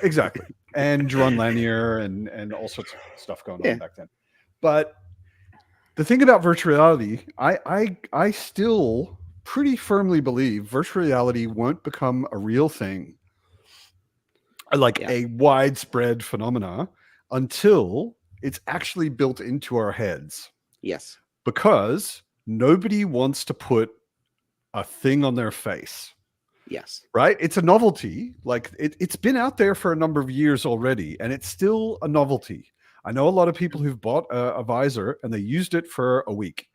exactly. And Jaron Lanier and all sorts of stuff going on back then. But the thing about virtual reality, I still pretty firmly believe virtual reality won't become a real thing, like a widespread phenomena, until it's actually built into our heads. Yes. Because nobody wants to put a thing on their face. Yes. Right? It's a novelty. Like it's been out there for a number of years already, and it's still a novelty. I know a lot of people who've bought a visor and they used it for a week,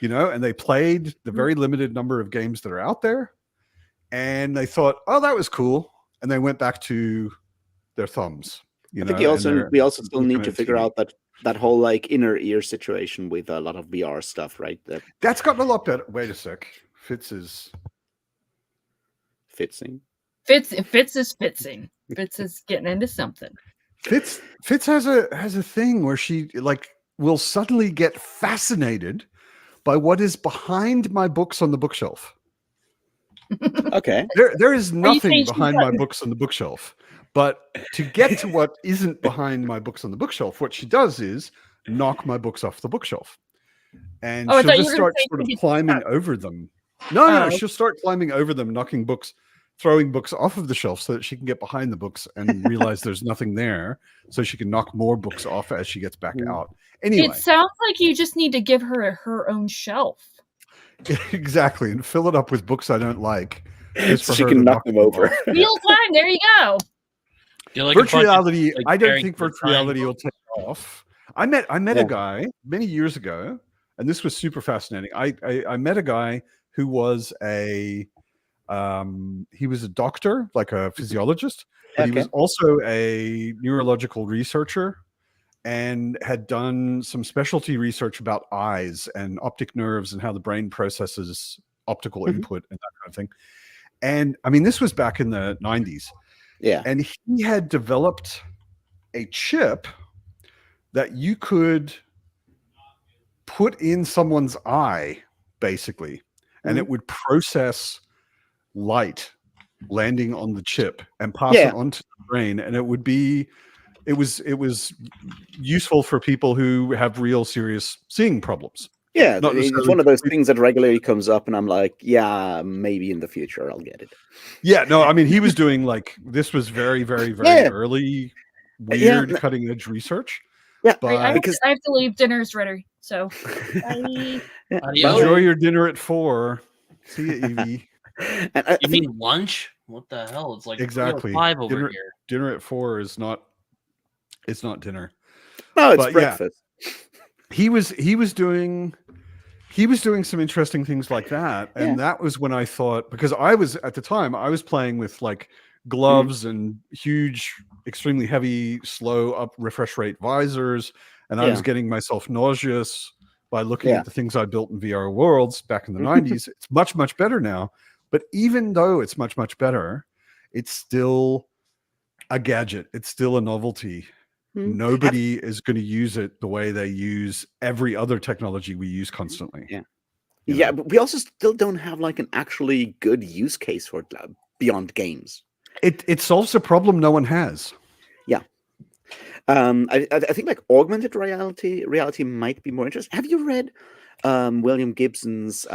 and they played the very limited number of games that are out there, and they thought, oh, that was cool. And they went back to their thumbs. I think we also still need to figure out that whole like inner ear situation with a lot of VR stuff, right? That's gotten a lot better. Wait a sec. Fitz is fitzing. Fitz is fitzing. Fitz is getting into something. Fitz has a thing where she will suddenly get fascinated by what is behind my books on the bookshelf. Okay. There is nothing behind my books on the bookshelf. But to get to what isn't behind my books on the bookshelf, what she does is knock my books off the bookshelf. And she'll just start sort of climbing over them. No, she'll start climbing over them, knocking books, throwing books off of the shelf so that she can get behind the books and realize there's nothing there, so she can knock more books off as she gets back out. Anyway. It sounds like you just need to give her her own shelf. Exactly, and fill it up with books I don't like. So she can knock them over. Real time, there you go. Like virtual reality, I don't think virtual reality will take off. I met a guy many years ago, and this was super fascinating. I met a guy who was he was a doctor, like a physiologist, but he was also a neurological researcher and had done some specialty research about eyes and optic nerves and how the brain processes optical input and that kind of thing. And I mean, this was back in the 90s. Yeah. And he had developed a chip that you could put in someone's eye, basically, and it would process light landing on the chip and pass it onto the brain. And it was useful for people who have real serious seeing problems. Yeah, Not it's necessarily one of those people- things that regularly comes up, and I'm like, yeah, maybe in the future I'll get it. Yeah, no, I mean, he was doing like, this was very, very, very Yeah. early, Yeah, weird, cutting edge research. Yeah, But I because have to leave. Dinner's ready. So bye. yeah, Adios. enjoy your dinner at 4. See you, Evie. and I You think mean lunch? What the hell? It's like Exactly. 5 over Dinner, here. dinner at 4 is not. It's not dinner. no, it's but yeah. breakfast. He was doing some interesting things like that, and that was when I thought, because I was at the time I was playing with like gloves and huge, extremely heavy, slow up refresh rate visors, and I was getting myself nauseous by looking at the things I built in VR Worlds back in the 90s. It's much, much better now, but even though it's much, much better, it's still a gadget. It's still a novelty. Nobody is going to use it the way they use every other technology we use constantly. Yeah, but we also still don't have like an actually good use case for it beyond games. It solves a problem no one has. Yeah. I think like augmented reality might be more interesting. Have you read William Gibson's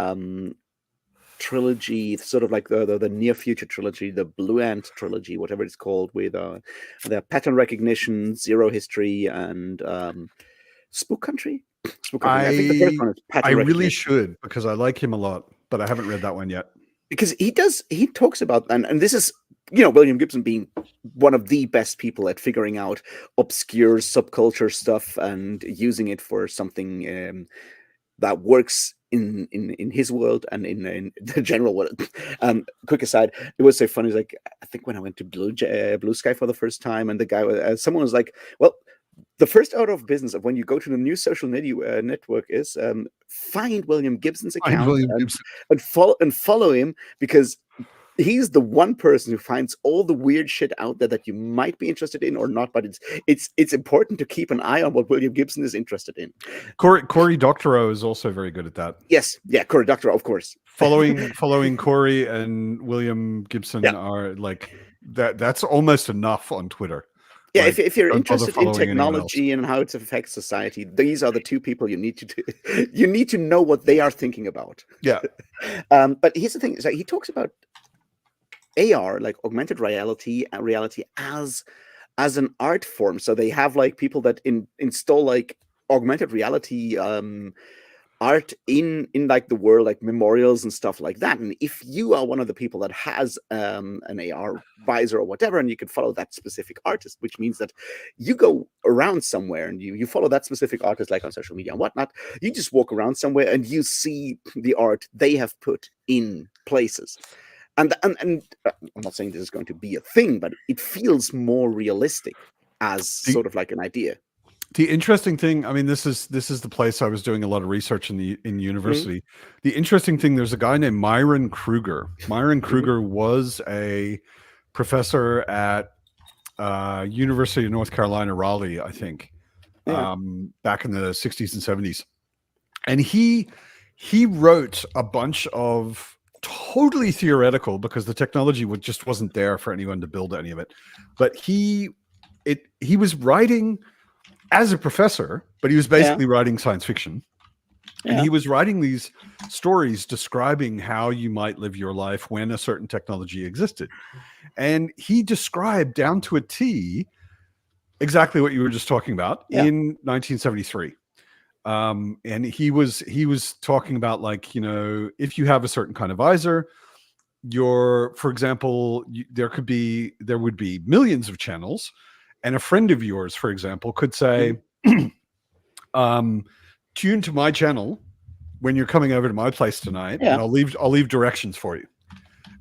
trilogy, sort of like the near future trilogy, the Blue Ant trilogy, whatever it's called, with the pattern recognition, zero history, and Spook Country. I think the first one is pattern I really recognition. should, because I like him a lot, but I haven't read that one yet. Because he talks about, and this is, William Gibson being one of the best people at figuring out obscure subculture stuff and using it for something that works in his world and in the general world. Quick aside, it was so funny. Like, I think when I went to Blue Sky for the first time, and the guy, someone was like, "Well, the first order of business of when you go to the new social media network is find William Gibson's account and follow him, because he's the one person who finds all the weird shit out there that you might be interested in or not. But it's important to keep an eye on what William Gibson is interested in." Cory Doctorow is also very good at that. Yes, yeah, Cory Doctorow, of course. Following Cory and William Gibson are like that. That's almost enough on Twitter. Yeah, like, if you're interested in technology and how it affects society, these are the two people you need to do. You need to know what they are thinking about. Yeah. But here's the thing: is that he talks about AR, like augmented reality as an art form. So they have like people that install like augmented reality art in like the world, like memorials and stuff like that. And if you are one of the people that has an AR visor or whatever, and you can follow that specific artist, which means that you go around somewhere and you follow that specific artist, like on social media and whatnot, you just walk around somewhere and you see the art they have put in places. And I'm not saying this is going to be a thing, but it feels more realistic as sort of like an idea. The interesting thing, I mean, this is the place I was doing a lot of research in university. The interesting thing, there's a guy named Myron Kruger. Myron Kruger was a professor at University of North Carolina, Raleigh, I think, back in the 60s and 70s. And he wrote a bunch of totally theoretical, because the technology just wasn't there for anyone to build any of it. But he was writing as a professor, but he was basically writing science fiction. And he was writing these stories describing how you might live your life when a certain technology existed. And he described down to a T exactly what you were just talking about in 1973. And he was talking about, like, if you have a certain kind of visor, for example, there would be millions of channels. And a friend of yours, for example, could say, tune to my channel when you're coming over to my place tonight, and I'll leave directions for you.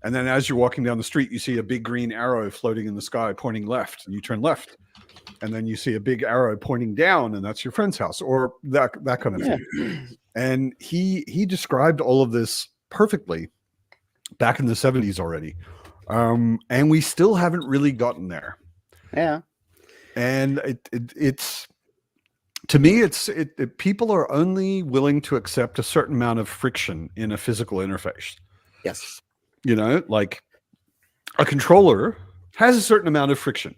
And then as you're walking down the street, you see a big green arrow floating in the sky pointing left, and you turn left. And then you see a big arrow pointing down, and that's your friend's house, or that kind of thing. And he described all of this perfectly back in the 70s already. And we still haven't really gotten there. Yeah. And it's, to me, people are only willing to accept a certain amount of friction in a physical interface. Yes. Like a controller has a certain amount of friction.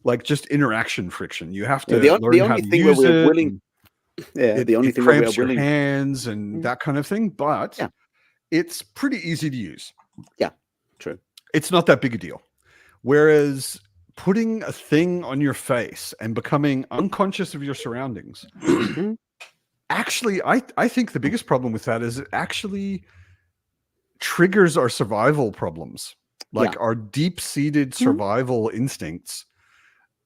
like just interaction friction. You have to The learn how only to thing where use we're it. willing, yeah, the only It thing where we are cramps your willing, hands and that kind of thing, but Yeah. it's pretty easy to use. yeah, true. It's not that big a deal. Whereas putting a thing on your face and becoming unconscious of your surroundings, Mhm. actually, I think the biggest problem with that is it actually triggers our survival problems, like our deep-seated survival instincts.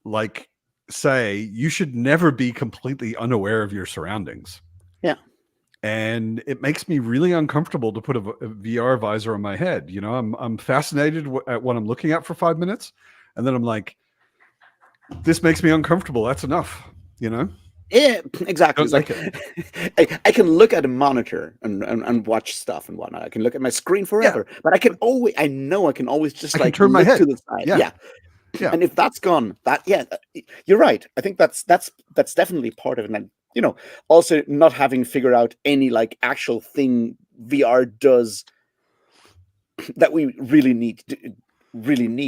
Like, say, you should never be completely unaware of your surroundings. Yeah. And it makes me really uncomfortable to put a VR visor on my head. You know, I'm fascinated at what I'm looking at for 5 minutes, and then I'm like, this makes me uncomfortable. That's enough. You know? Yeah, exactly. Don't It's like I can look at a monitor and watch stuff and whatnot. I can look at my screen forever, but I know I can always just I can like turn my look head. to the side. Yeah. Yeah. And if that's gone, you're right. I think that's definitely part of it. And you know, also not having figured out any like actual thing VR does that we really need,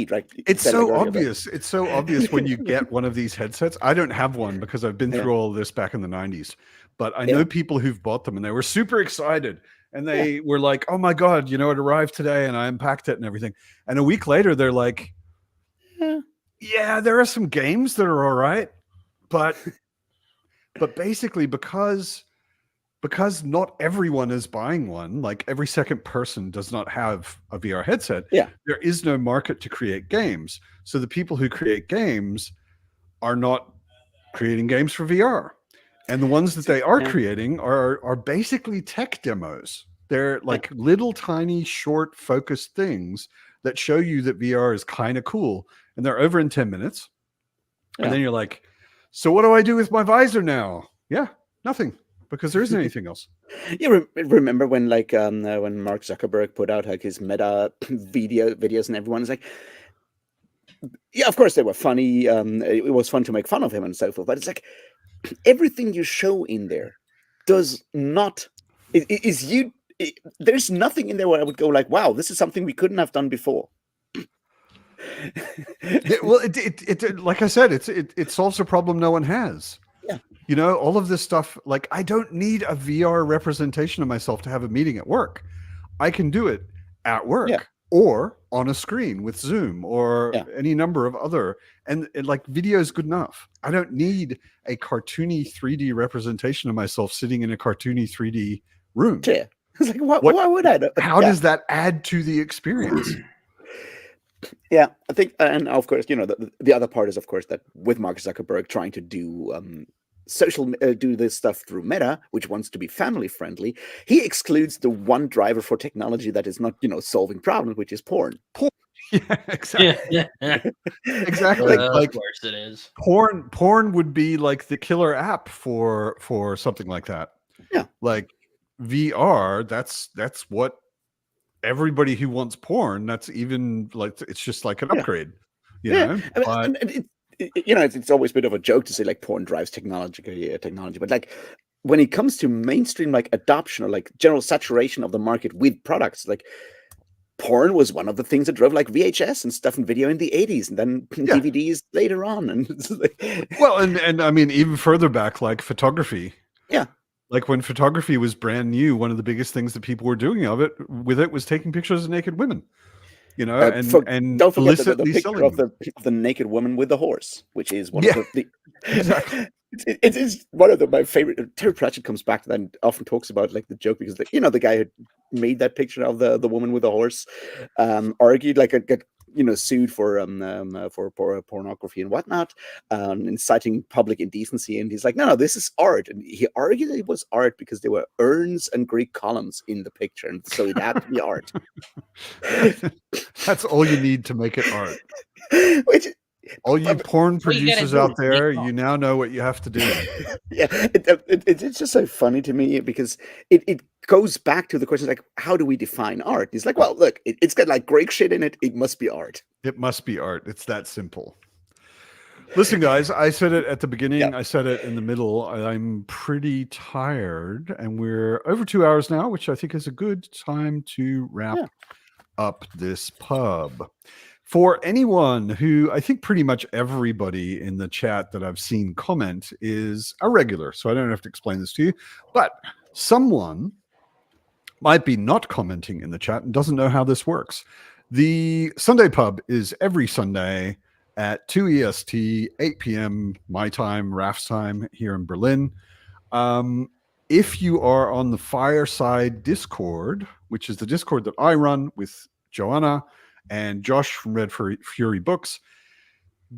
right? You It's said, like, so earlier, that- obvious. It's so obvious when you get one of these headsets. I don't have one because I've been Yeah. through all of this back in the 90s, but I know people who've bought them and they were super excited and they were like, oh my God, you know, it arrived today and I unpacked it and everything. And a week later, they're like, yeah, there are some games that are all right, but basically because not everyone is buying one, like every second person does not have a VR headset. Yeah. There is no market to create games. So the people who create games are not creating games for VR. And the ones that they are creating are basically tech demos. They're like little tiny short focused things that show you that VR is kind of cool. And they're over in 10 minutes. And then you're like, so what do I do with my visor now? Yeah, nothing. Because there isn't anything else. You remember when like when Mark Zuckerberg put out like his Meta videos and everyone's like, yeah, of course they were funny. It was fun to make fun of him and so forth. But it's like everything you show in there does not there's nothing in there where I would go like, wow, this is something we couldn't have done before. Well, it like I said, it solves a problem no one has. Yeah. You know, all of this stuff, like I don't need a VR representation of myself to have a meeting at work. I can do it at work or on a screen with Zoom or any number of other, and like video is good enough. I don't need a cartoony 3D representation of myself sitting in a cartoony 3D room. Yeah. It's like, why would I? How does that add to the experience? Yeah, I think, and of course, you know, the other part is, of course, that with Mark Zuckerberg trying to do do this stuff through Meta, which wants to be family friendly, he excludes the one driver for technology that is not, you know, solving problems, which is porn. Yeah, exactly. Exactly. Of course it is. Porn would be like the killer app for something like that. Yeah, like VR. That's what everybody who wants porn. That's even like it's just like an upgrade. You know. I mean, you know, it's always a bit of a joke to say like porn drives technology, but like when it comes to mainstream like adoption or like general saturation of the market with products, like porn was one of the things that drove like VHS and stuff and video in the 80s and then DVDs later on. And well, and I mean, even further back, like photography. Yeah. Like when photography was brand new, one of the biggest things that people were doing with it was taking pictures of naked women. You know, and don't forget the picture selling of the naked woman with the horse, which is one of the exactly. It's one of my favorite. Terry Pratchett comes back to that and often talks about like the joke because you know the guy who made that picture of the woman with the horse argued like got sued for pornography and whatnot, inciting public indecency, and he's like, no, this is art, and he argued it was art because there were urns and Greek columns in the picture, and so it had to be art. That's all you need to make it art. Which, all you porn producers out there, you now know what you have to do. Yeah, it's just so funny to me because it goes back to the question like, how do we define art? It's like, well, look, it's got like Greek shit in it. It must be art. It must be art. It's that simple. Listen, guys, I said it at the beginning. I said it in the middle. I'm pretty tired, and we're over 2 hours now, which I think is a good time to wrap up this pub. For anyone who, I think pretty much everybody in the chat that I've seen comment is a regular, so I don't have to explain this to you, but someone might be not commenting in the chat and doesn't know how this works. The Sunday Pub is every Sunday at 2 EST, 8 p.m. my time, Raf's time here in Berlin. If you are on the Fireside Discord, which is the Discord that I run with Joanna and Josh from Red Fury Books,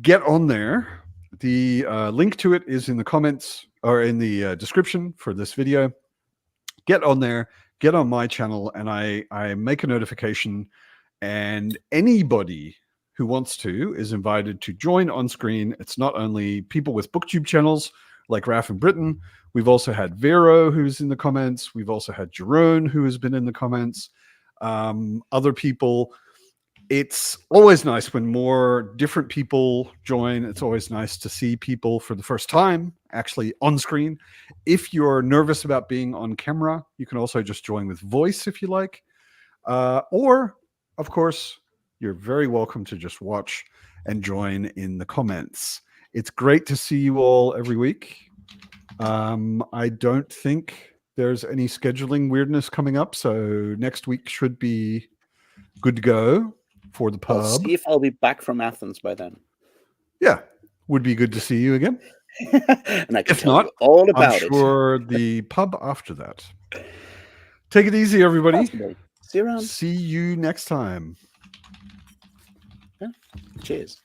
get on there. The link to it is in the comments or in the description for this video. Get on there, get on my channel, and I make a notification, and anybody who wants to is invited to join on screen. It's not only people with booktube channels like Raf and Britain. We've also had Vero, who's in the comments. We've also had Jerome, who has been in the comments. Other people. It's always nice when more different people join. It's always nice to see people for the first time actually on screen. If you're nervous about being on camera, you can also just join with voice if you like. Or, of course, you're very welcome to just watch and join in the comments. It's great to see you all every week. I don't think there's any scheduling weirdness coming up, so next week should be good to go for the pub. I'll see if I'll be back from Athens by then. Yeah, would be good to see you again. And I can If tell not, you all about I'm sure the pub after that. Take it easy, everybody. Possibly. See you around. See you next time. Yeah. Cheers.